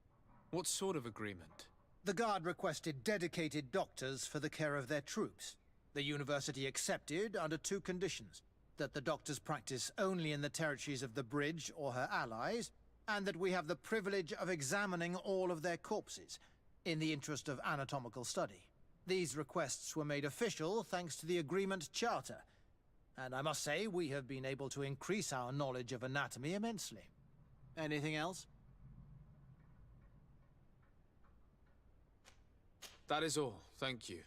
What sort of agreement? The Guard requested dedicated doctors for the care of their troops. The University accepted under two conditions: that the doctors practice only in the territories of the Bridge or her allies, and that we have the privilege of examining all of their corpses, in the interest of anatomical study. These requests were made official thanks to the Agreement Charter, and I must say we have been able to increase our knowledge of anatomy immensely. Anything else? That is all, thank you.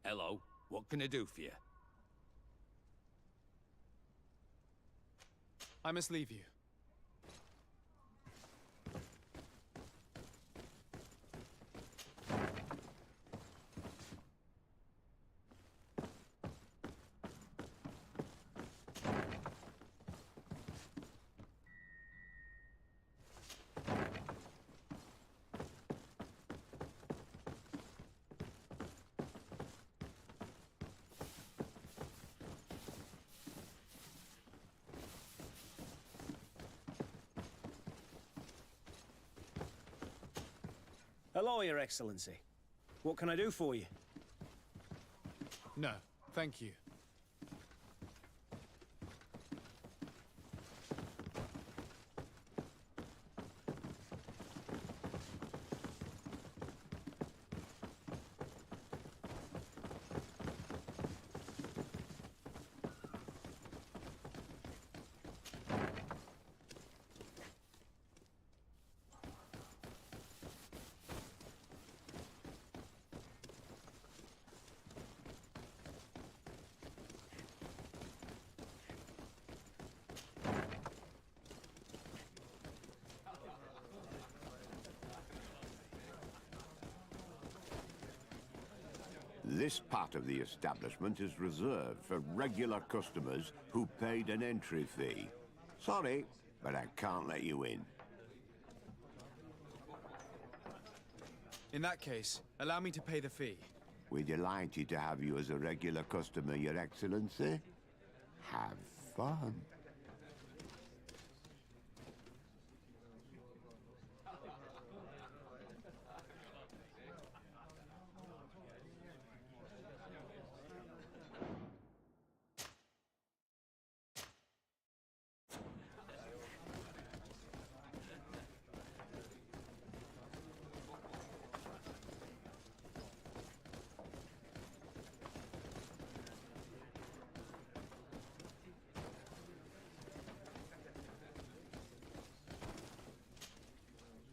Hello, what can I do for you? I must leave you. Hello, Your Excellency. What can I do for you? No, thank you. This part of the establishment is reserved for regular customers who paid an entry fee. Sorry, but I can't let you in. In that case, allow me to pay the fee. We're delighted to have you as a regular customer, Your Excellency. Have fun.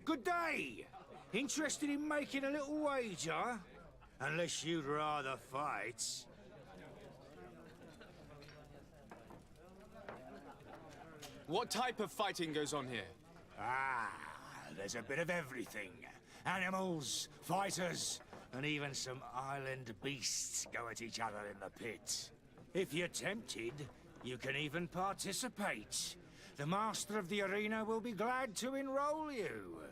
Good day! Interested in making a little wager? Unless you'd rather fight. What type of fighting goes on here? Ah, there's a bit of everything. Animals, fighters, and even some island beasts go at each other in the pit. If you're tempted, you can even participate. The master of the arena will be glad to enroll you.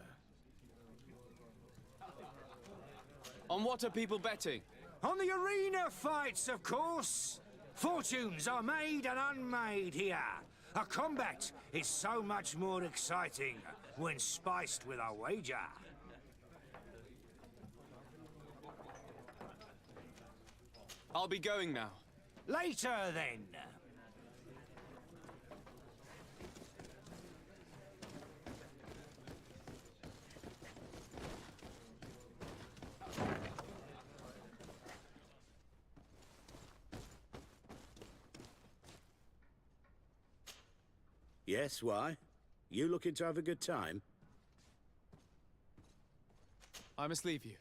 On what are people betting? On the arena fights, of course. Fortunes are made and unmade here. A combat is so much more exciting when spiced with a wager. I'll be going now. Later, then. Yes, why? You looking to have a good time? I must leave you.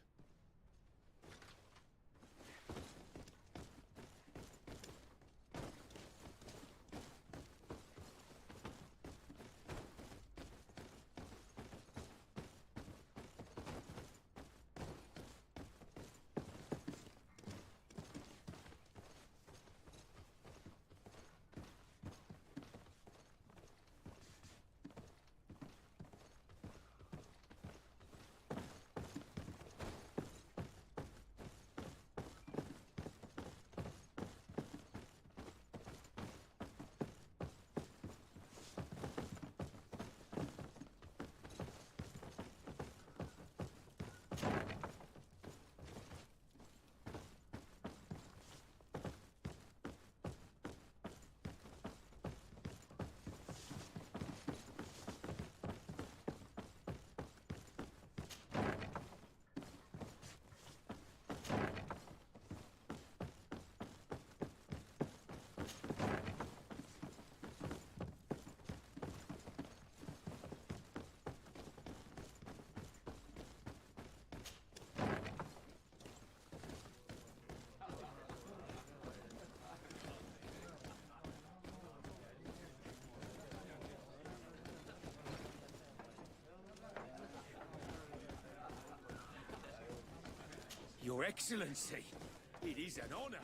Your Excellency, it is an honor.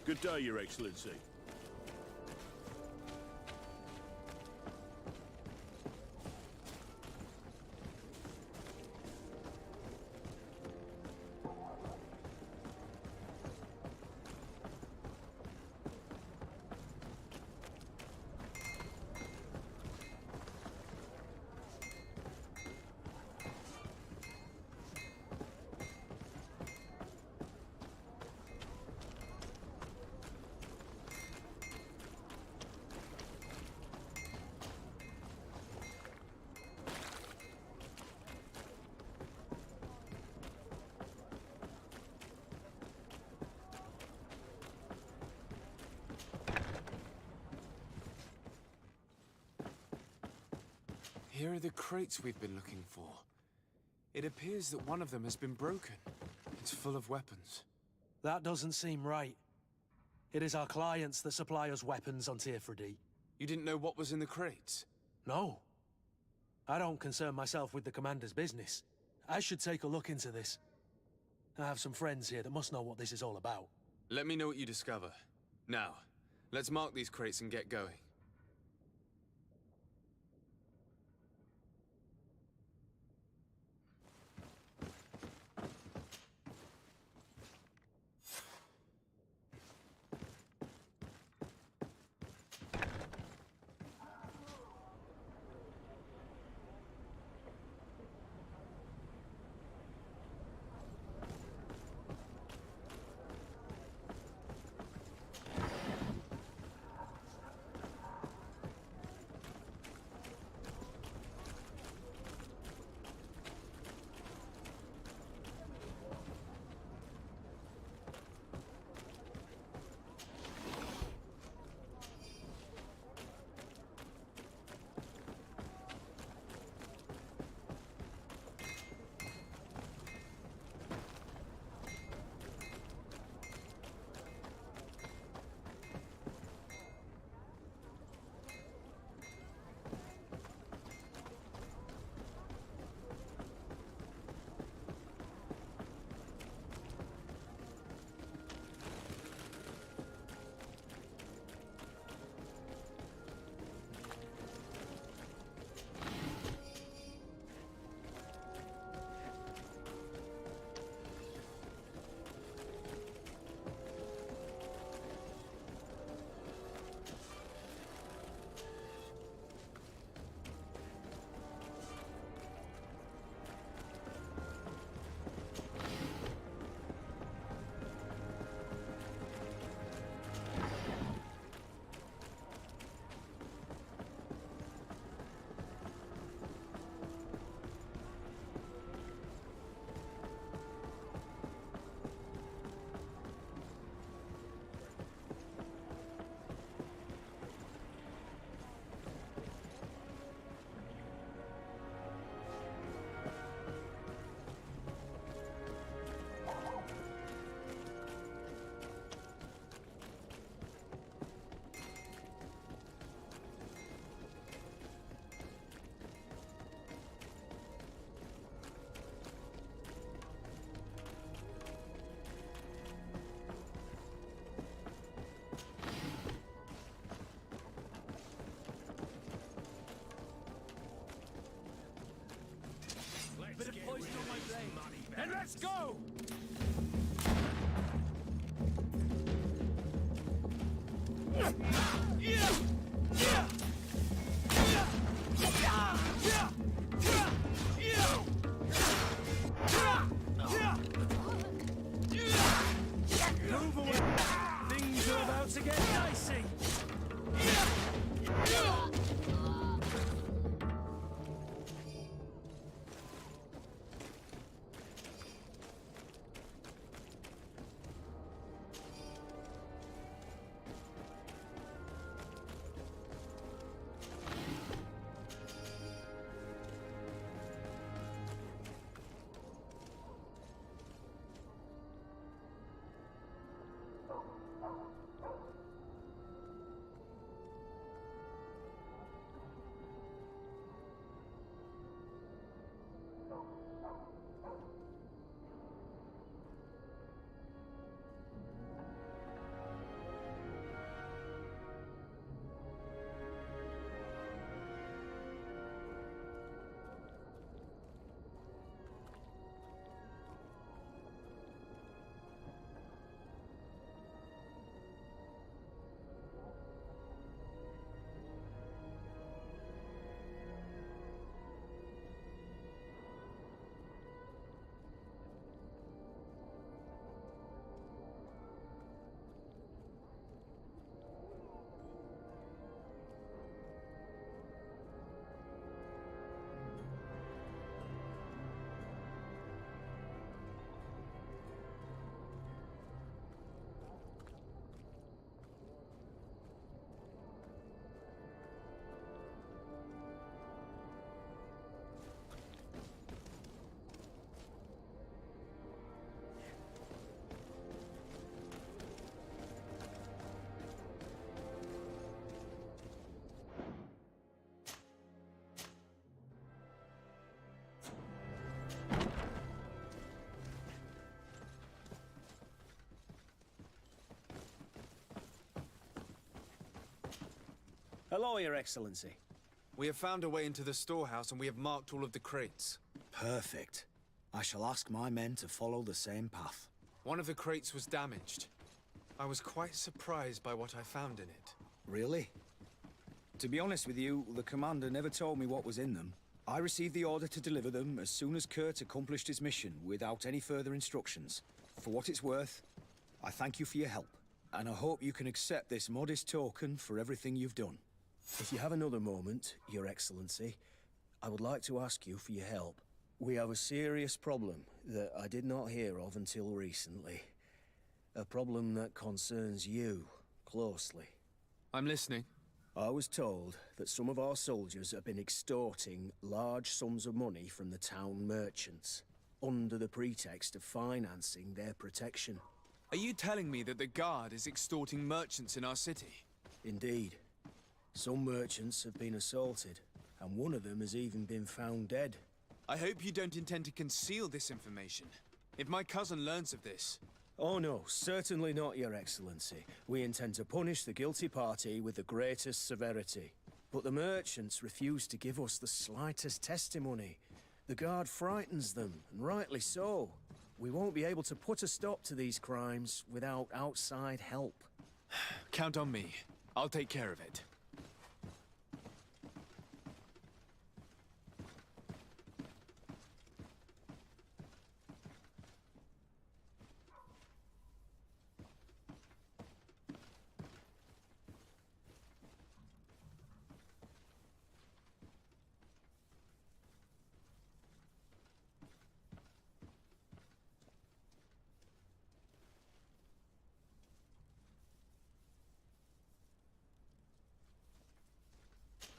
Good day, Your Excellency. Here are the crates we've been looking for. It appears that one of them has been broken. It's full of weapons. That doesn't seem right. It is our clients that supply us weapons on Tier 3D. You didn't know what was in the crates? No. I don't concern myself with the Commander's business. I should take a look into this. I have some friends here that must know what this is all about. Let me know what you discover. Now, let's mark these crates and get going. Let's go! Move away! Things are about to get dicey! Hello, Your Excellency. We have found a way into the storehouse and we have marked all of the crates. Perfect. I shall ask my men to follow the same path. One of the crates was damaged. I was quite surprised by what I found in it. Really? To be honest with you, the commander never told me what was in them. I received the order to deliver them as soon as Kurt accomplished his mission without any further instructions. For what it's worth, I thank you for your help, and I hope you can accept this modest token for everything you've done. If you have another moment, Your Excellency, I would like to ask you for your help. We have a serious problem that I did not hear of until recently. A problem that concerns you closely. I'm listening. I was told that some of our soldiers have been extorting large sums of money from the town merchants, under the pretext of financing their protection. Are you telling me that the Guard is extorting merchants in our city? Indeed. Some merchants have been assaulted, and one of them has even been found dead. I hope you don't intend to conceal this information. If my cousin learns of this... Oh no, certainly not, Your Excellency. We intend to punish the guilty party with the greatest severity. But the merchants refuse to give us the slightest testimony. The Guard frightens them, and rightly so. We won't be able to put a stop to these crimes without outside help. Count on me. I'll take care of it.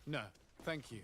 No, thank you.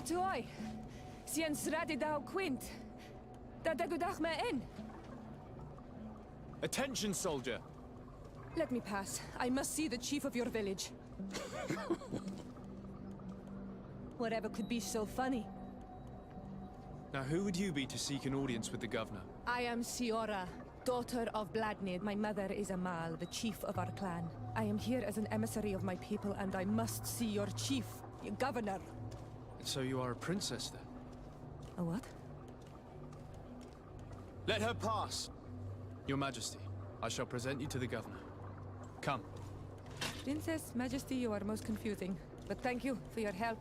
Tatuoi. Siens Radidau Quint. Dadagudach me in. Attention, soldier! Let me pass. I must see the chief of your village. Whatever could be so funny? Now, who would you be to seek an audience with the governor? I am Siora, daughter of Bladnid. My mother is Amal, the chief of our clan. I am here as an emissary of my people, and I must see your chief, your governor. And so you are a princess, then? A what? Let her pass! Your Majesty, I shall present you to the governor. Come. Princess, Majesty, you are most confusing. But thank you for your help.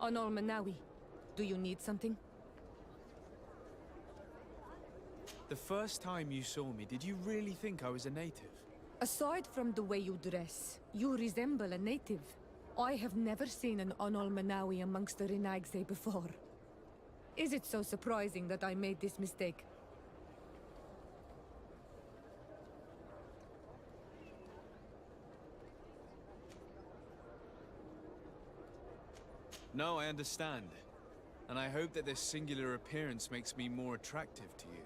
Onol Manawi, do you need something? The first time you saw me, did you really think I was a native? Aside from the way you dress, you resemble a native. I have never seen an Onol Manawi amongst the Renaigse before. Is it so surprising that I made this mistake? No, I understand. And I hope that this singular appearance makes me more attractive to you.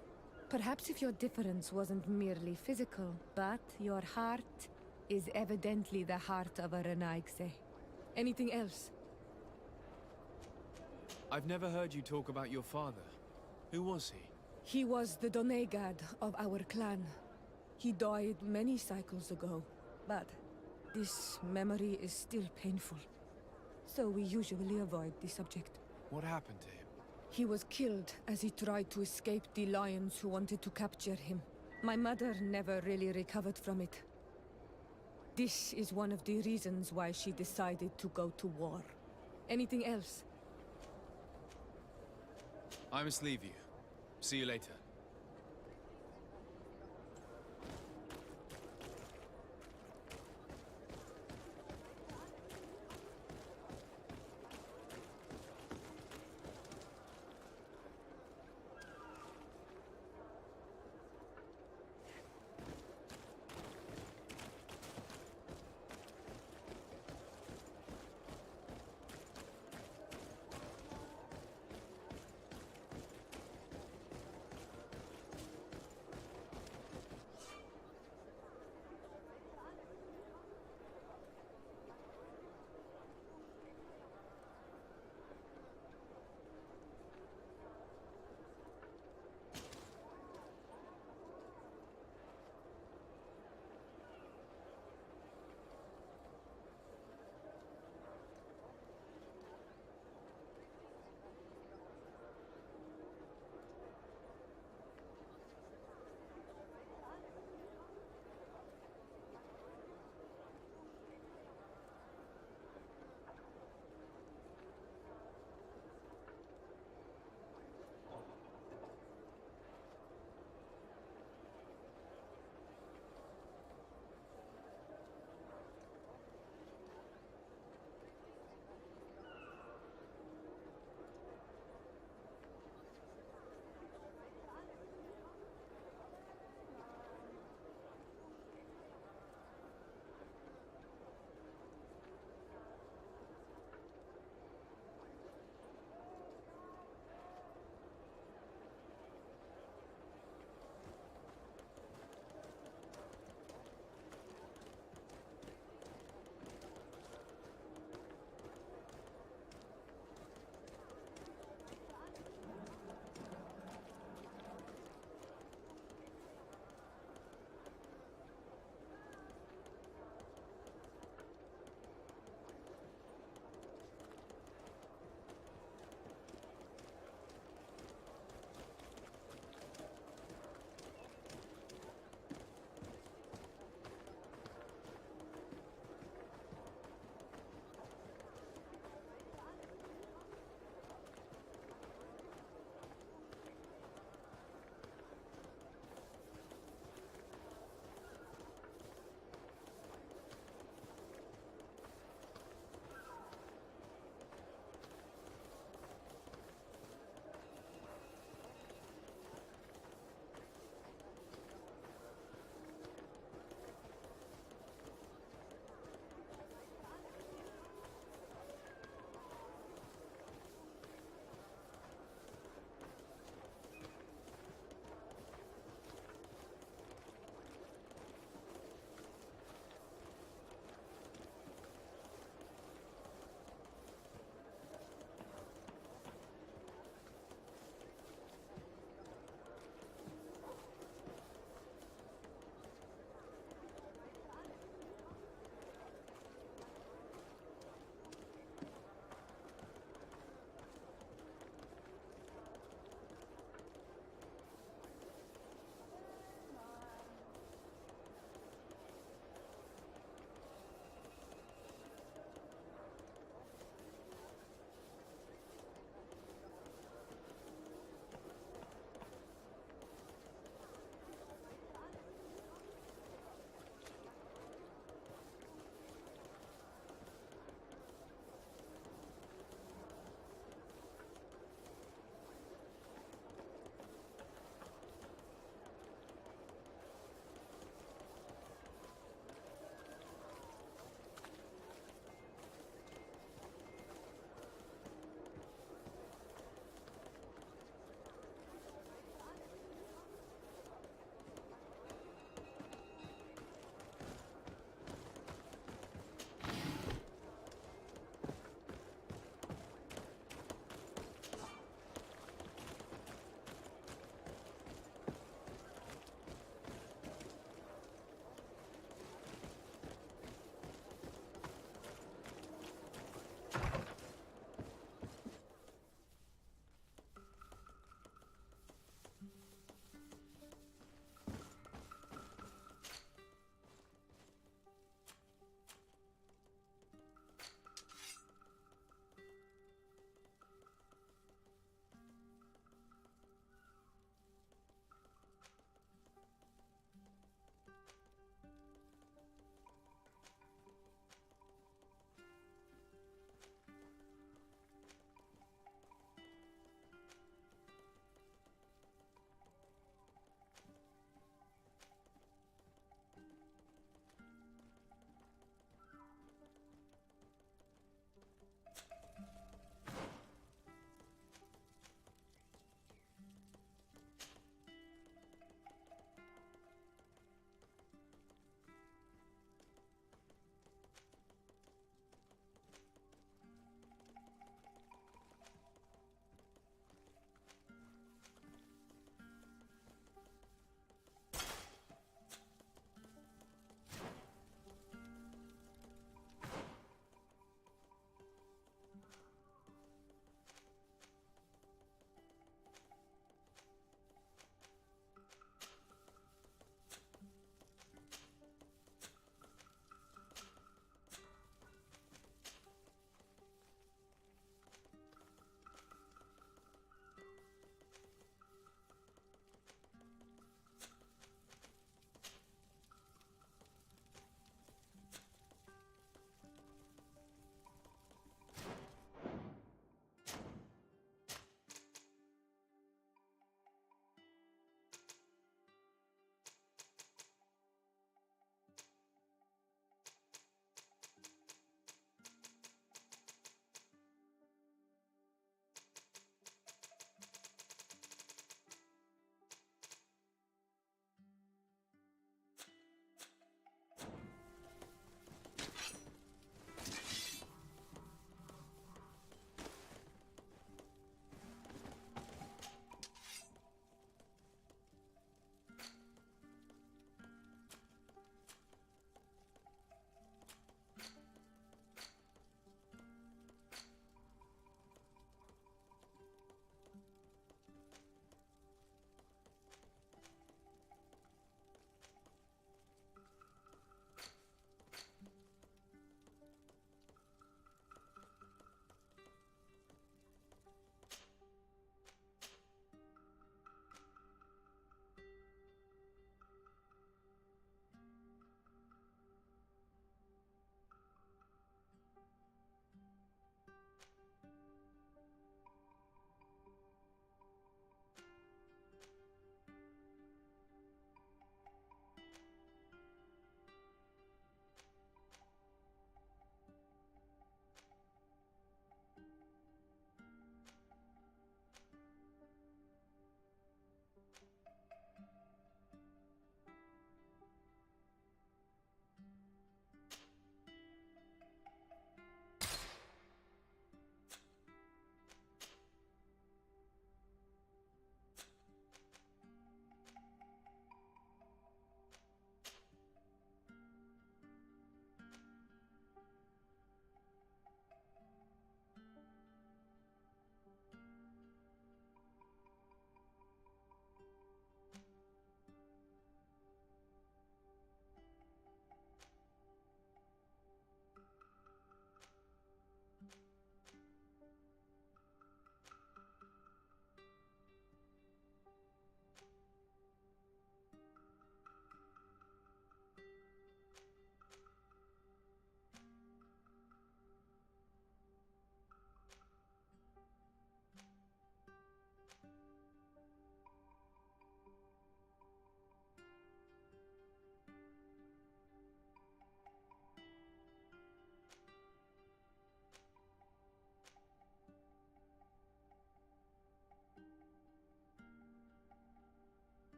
Perhaps if your difference wasn't merely physical, but your heart is evidently the heart of a Renaigse. Anything else? I've never heard you talk about your father. Who was he? He was the Donegad of our clan. He died many cycles ago, but this memory is still painful. So we usually avoid the subject. What happened to him? He was killed as he tried to escape the lions who wanted to capture him. My mother never really recovered from it. This is one of the reasons why she decided to go to war. Anything else? I must leave you. See you later.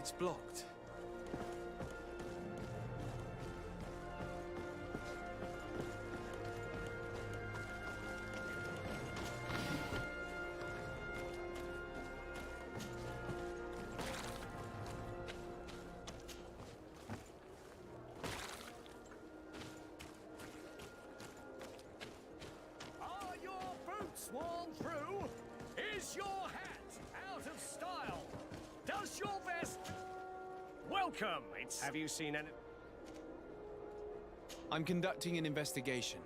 It's blocked. Are your boots worn through? Is your hat out of style? Does your vest... Welcome! Have you seen any... I'm conducting an investigation.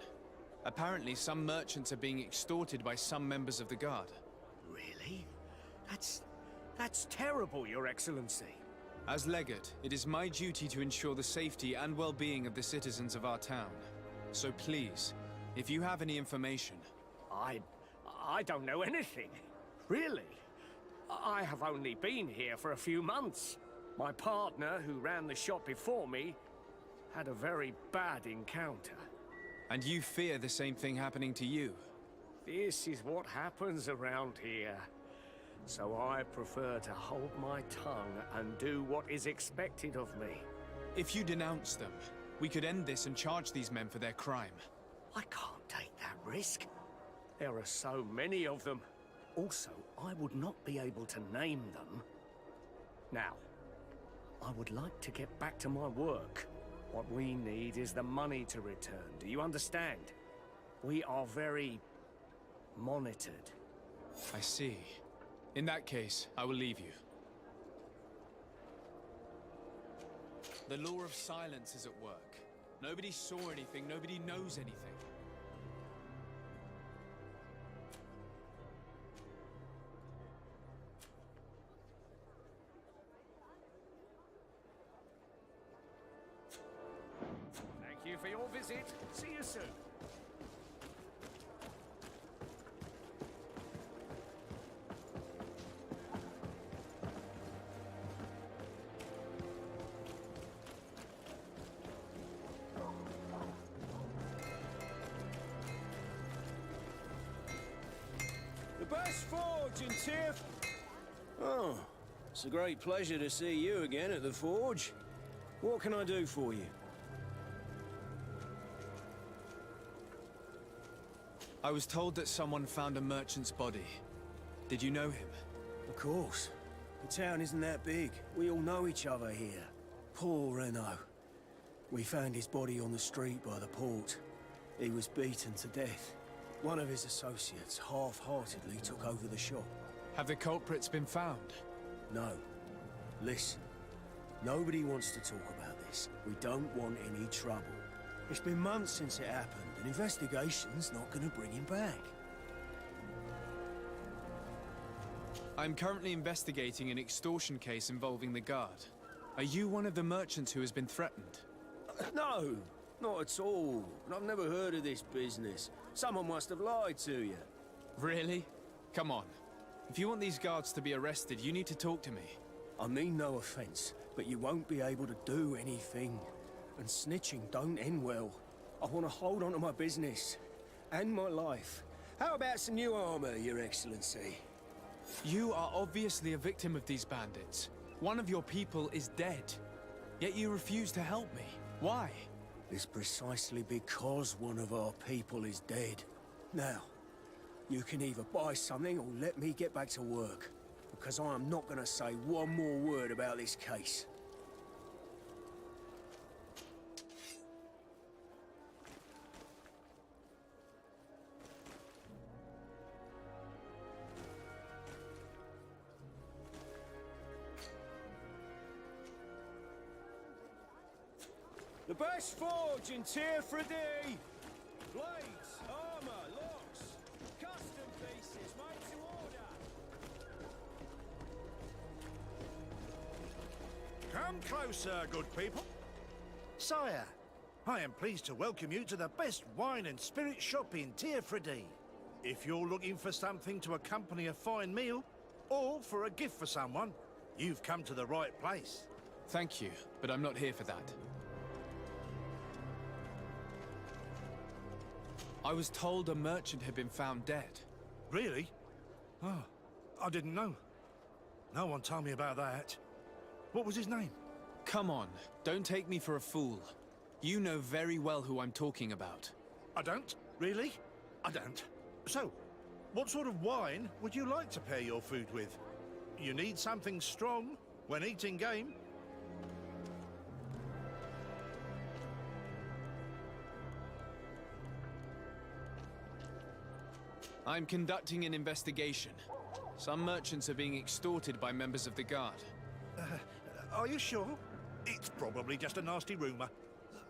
Apparently, some merchants are being extorted by some members of the Guard. Really? That's terrible, Your Excellency. As Legate, it is my duty to ensure the safety and well-being of the citizens of our town. So please, if you have any information... I don't know anything. Really? I have only been here for a few months. My partner, who ran the shop before me, had a very bad encounter. And you fear the same thing happening to you? This is what happens around here. So I prefer to hold my tongue and do what is expected of me. If you denounce them, we could end this and charge these men for their crime. I can't take that risk. There are so many of them. Also, I would not be able to name them. Now, I would like to get back to my work. What we need is the money to return. Do you understand? We are very monitored. I see. In that case, I will leave you. The law of silence is at work. Nobody saw anything, nobody knows anything. Thank you for your visit. See you soon. The best forge in Tiff. Oh, it's a great pleasure to see you again at the forge. What can I do for you? I was told that someone found a merchant's body. Did you know him? Of course. The town isn't that big. We all know each other here. Poor Renault. We found his body on the street by the port. He was beaten to death. One of his associates half-heartedly took over the shop. Have the culprits been found? No. Listen. Nobody wants to talk about this. We don't want any trouble. It's been months since it happened. An investigation's not gonna bring him back. I'm currently investigating an extortion case involving the Guard. Are you one of the merchants who has been threatened? No, not at all. And I've never heard of this business. Someone must have lied to you. Really? Come on. If you want these guards to be arrested, you need to talk to me. I mean no offense, but you won't be able to do anything. And snitching don't end well. I want to hold on to my business. And my life. How about some new armor, Your Excellency? You are obviously a victim of these bandits. One of your people is dead. Yet you refuse to help me. Why? It's precisely because one of our people is dead. Now, you can either buy something or let me get back to work. Because I am not going to say one more word about this case. The best forge in Tier 3D! Blades, armor, locks, custom pieces made to order! Come closer, good people. Sire, I am pleased to welcome you to the best wine and spirit shop in Tier 3D. If you're looking for something to accompany a fine meal, or for a gift for someone, you've come to the right place. Thank you, but I'm not here for that. I was told a merchant had been found dead. Really? Oh, I didn't know. No one told me about that. What was his name? Come on, don't take me for a fool. You know very well who I'm talking about. I don't? Really? I don't. So, what sort of wine would you like to pair your food with? You need something strong when eating game. I'm conducting an investigation. Some merchants are being extorted by members of the Guard. Are you sure? It's probably just a nasty rumor.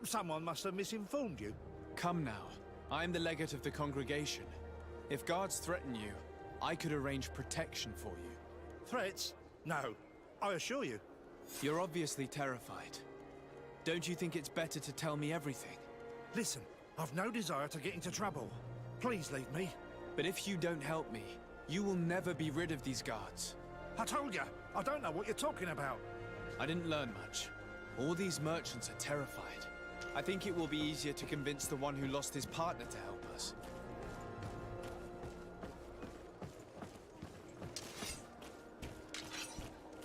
Someone must have misinformed you. Come now. I'm the legate of the congregation. If guards threaten you, I could arrange protection for you. Threats? No, I assure you. You're obviously terrified. Don't you think it's better to tell me everything? Listen, I've no desire to get into trouble. Please leave me. But if you don't help me, you will never be rid of these guards. I told you, I don't know what you're talking about. I didn't learn much. All these merchants are terrified. I think it will be easier to convince the one who lost his partner to help us.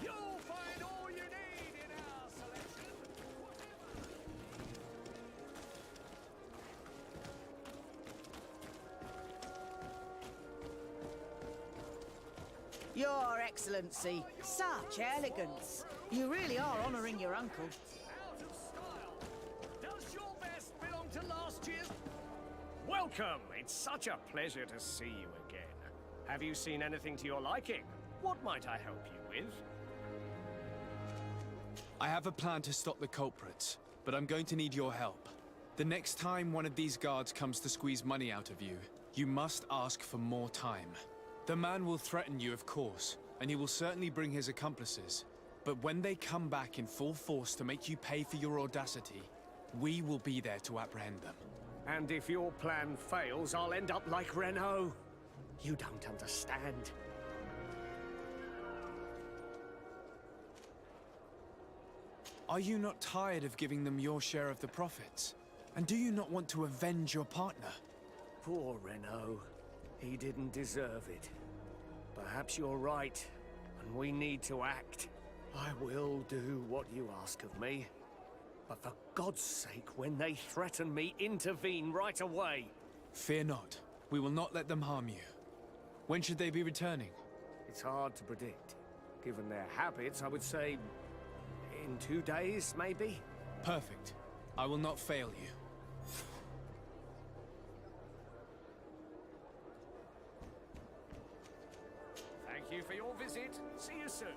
You'll find all you need in our selection. Your Excellency, such elegance. You really are honouring your uncle. Out of style. Does your vest belong to last year's? Welcome. It's such a pleasure to see you again. Have you seen anything to your liking? What might I help you with? I have a plan to stop the culprits, but I'm going to need your help. The next time one of these guards comes to squeeze money out of you, you must ask for more time. The man will threaten you, of course, and he will certainly bring his accomplices. But when they come back in full force to make you pay for your audacity, we will be there to apprehend them. And if your plan fails, I'll end up like Renault. You don't understand. Are you not tired of giving them your share of the profits? And do you not want to avenge your partner? Poor Renault. He didn't deserve it. Perhaps you're right, and we need to act. I will do what you ask of me. But for God's sake, when they threaten me, intervene right away. Fear not. We will not let them harm you. When should they be returning? It's hard to predict. Given their habits, I would say in 2 days, maybe? Perfect. I will not fail you. Thank you for your visit. See you soon.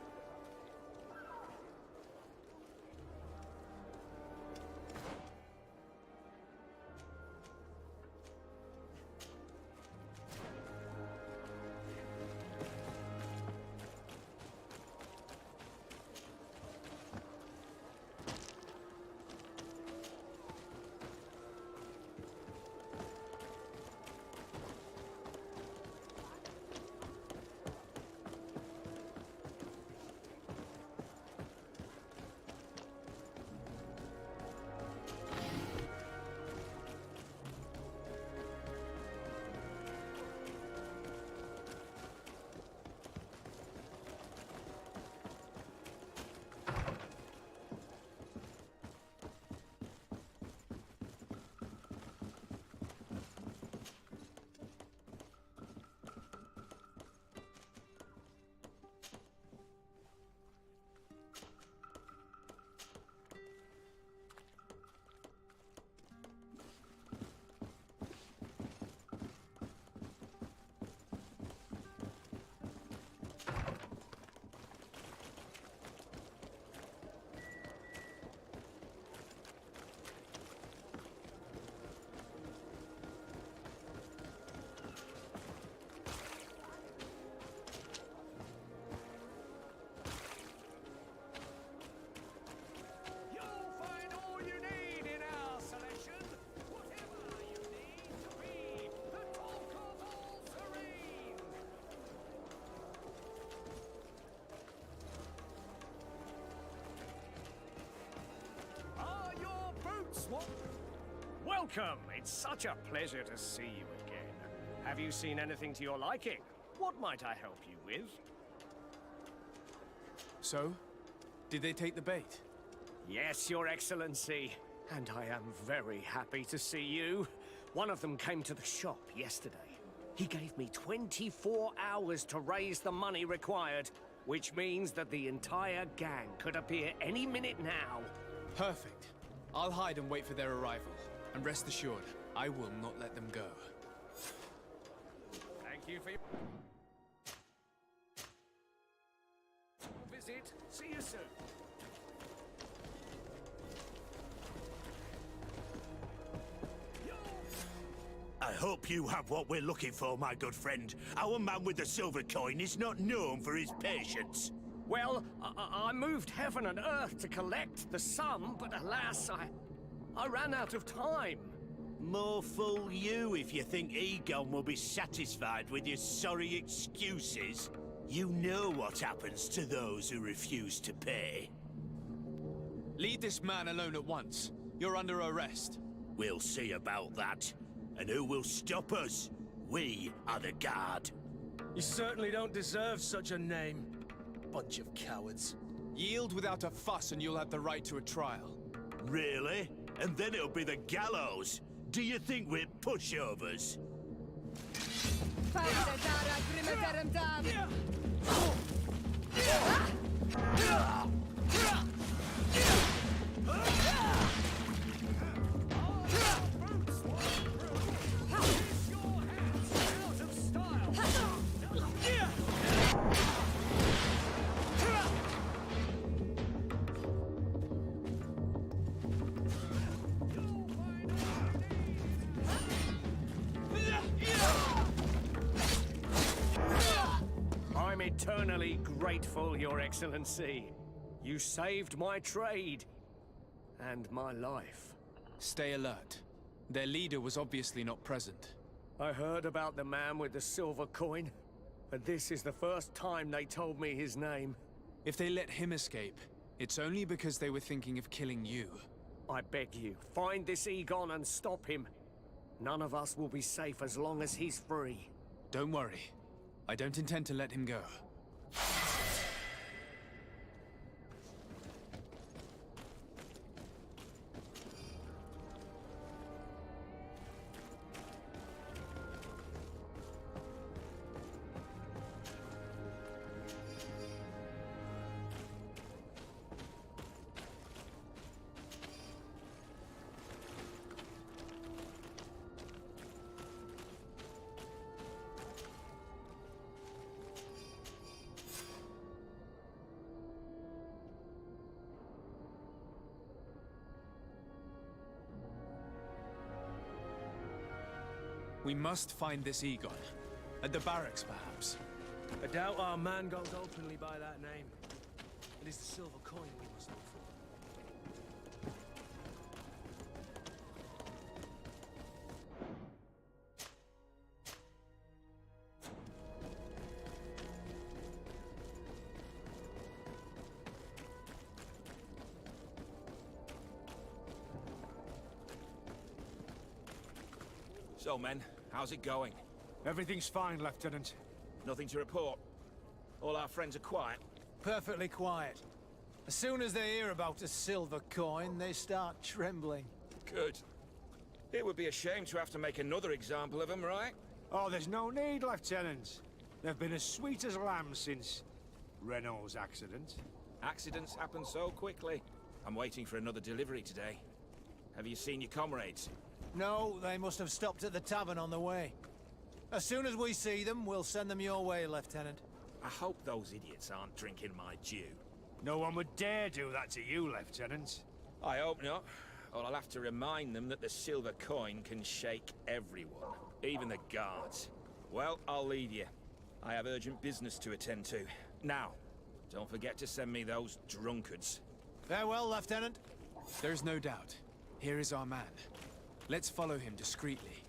Welcome! It's such a pleasure to see you again. Have you seen anything to your liking? What might I help you with? So, Did they take the bait? Yes, Your Excellency. And I am very happy to see you. One of them came to the shop yesterday. He gave me 24 hours to raise the money required, which means that the entire gang could appear any minute now. Perfect. I'll hide and wait for their arrival. And rest assured, I will not let them go. Thank you for your visit. See you soon. I hope you have what we're looking for, my good friend. Our man with the silver coin is not known for his patience. Well, I moved heaven and earth to collect the sum, but alas, I ran out of time. More fool you if you think Egon will be satisfied with your sorry excuses. You know what happens to those who refuse to pay. Leave this man alone at once. You're under arrest. We'll see about that. And who will stop us? We are the guard. You certainly don't deserve such a name. Bunch of cowards. Yield without a fuss and you'll have the right to a trial. Really? And then it'll be the gallows. Do you think we're pushovers? I'm eternally grateful, Your Excellency. You saved my trade and my life. Stay alert. Their leader was obviously not present. I heard about the man with the silver coin, but this is the first time they told me his name. If they let him escape, it's only because they were thinking of killing you. I beg you, find this Egon and stop him. None of us will be safe as long as he's free. Don't worry. I don't intend to let him go. We must find this Egon. At the barracks, perhaps. I doubt our man goes openly by that name. It is the silver coin we must look for. So, men, how's it going? Everything's fine, Lieutenant. Nothing to report? All our friends are quiet? Perfectly quiet. As soon as they hear about a silver coin, they start trembling. Good. It would be a shame to have to make another example of them, right? Oh, there's no need, Lieutenant. They've been as sweet as lambs since Renault's accident. Accidents happen so quickly. I'm waiting for another delivery today. Have you seen your comrades? No, they must have stopped at the tavern on the way. As soon as we see them, we'll send them your way, Lieutenant. I hope those idiots aren't drinking my dew. No one would dare do that to you, Lieutenant. I hope not. Or I'll have to remind them that the silver coin can shake everyone, even the guards. Well, I'll leave you. I have urgent business to attend to. Now, don't forget to send me those drunkards. Farewell, Lieutenant. There's no doubt. Here is our man. Let's follow him discreetly.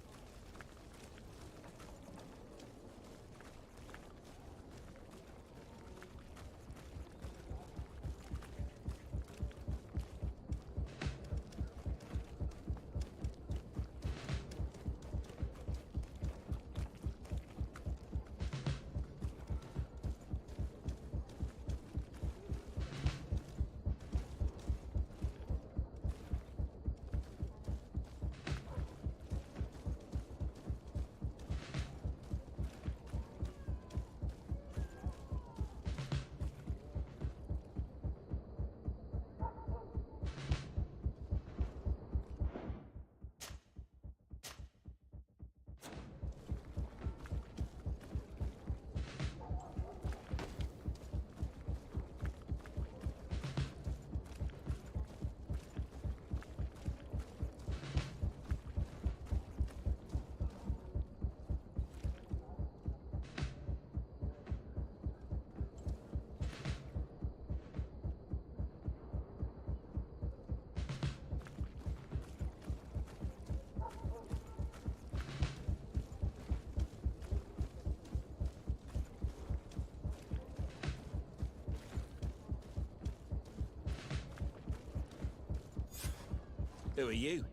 Who are you?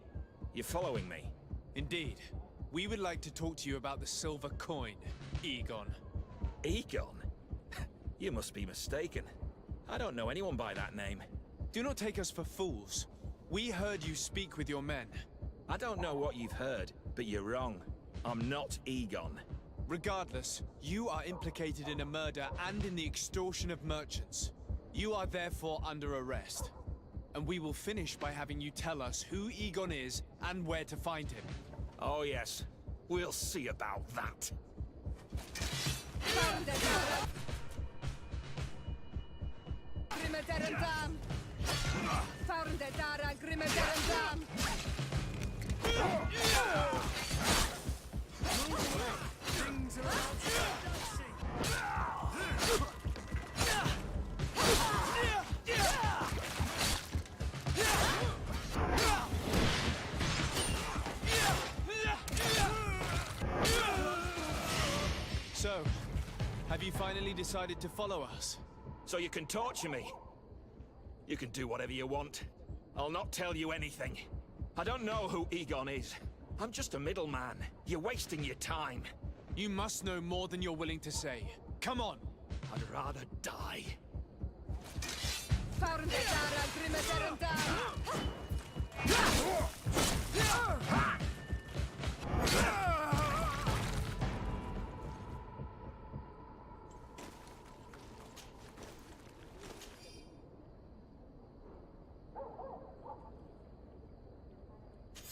You're following me? Indeed. We would like to talk to you about the silver coin, Egon. Egon? You must be mistaken. I don't know anyone by that name. Do not take us for fools. We heard you speak with your men. I don't know what you've heard, but you're wrong. I'm not Egon. Regardless, you are implicated in a murder and in the extortion of merchants. You are therefore under arrest. And we will finish by having you tell us who Egon is and where to find him. Oh yes, we'll see about that. So, have you finally decided to follow us? So you can torture me. You can do whatever you want. I'll not tell you anything. I don't know who Egon is. I'm just a middleman. You're wasting your time. You must know more than you're willing to say. Come on! I'd rather die.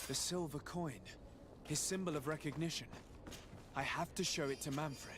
The silver coin. His symbol of recognition. I have to show it to Manfred.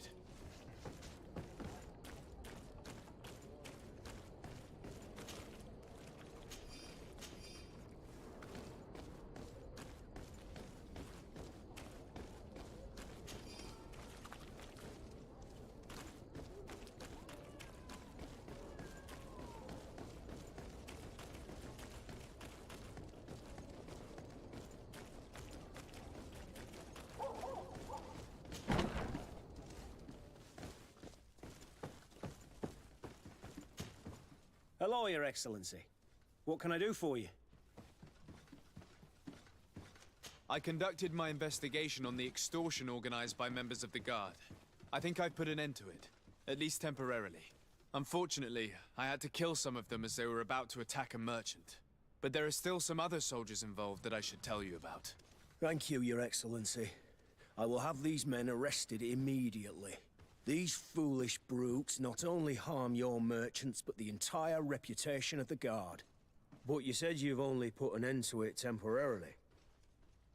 Hello, Your Excellency. What can I do for you? I conducted my investigation on the extortion organized by members of the Guard. I think I've put an end to it, at least temporarily. Unfortunately, I had to kill some of them as they were about to attack a merchant. But there are still some other soldiers involved that I should tell you about. Thank you, Your Excellency. I will have these men arrested immediately. These foolish brutes not only harm your merchants, but the entire reputation of the Guard. But you said you've only put an end to it temporarily.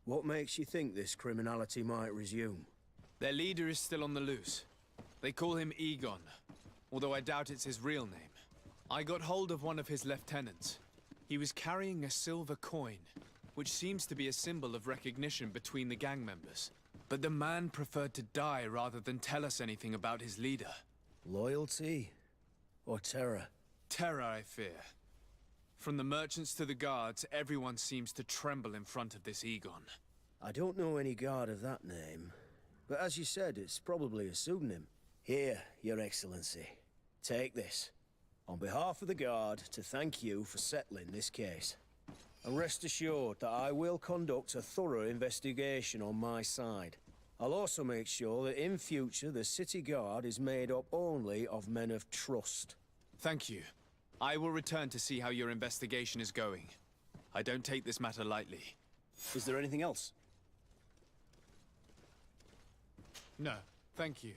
What makes you think this criminality might resume? Their leader is still on the loose. They call him Egon, although I doubt it's his real name. I got hold of one of his lieutenants. He was carrying a silver coin, which seems to be a symbol of recognition between the gang members. But the man preferred to die rather than tell us anything about his leader. Loyalty? Or terror? Terror, I fear. From the merchants to the guards, everyone seems to tremble in front of this Egon. I don't know any guard of that name. But as you said, it's probably a pseudonym. Here, Your Excellency. Take this. On behalf of the Guard, to thank you for settling this case. And rest assured that I will conduct a thorough investigation on my side. I'll also make sure that in future the City Guard is made up only of men of trust. Thank you. I will return to see how your investigation is going. I don't take this matter lightly. Is there anything else? No, thank you.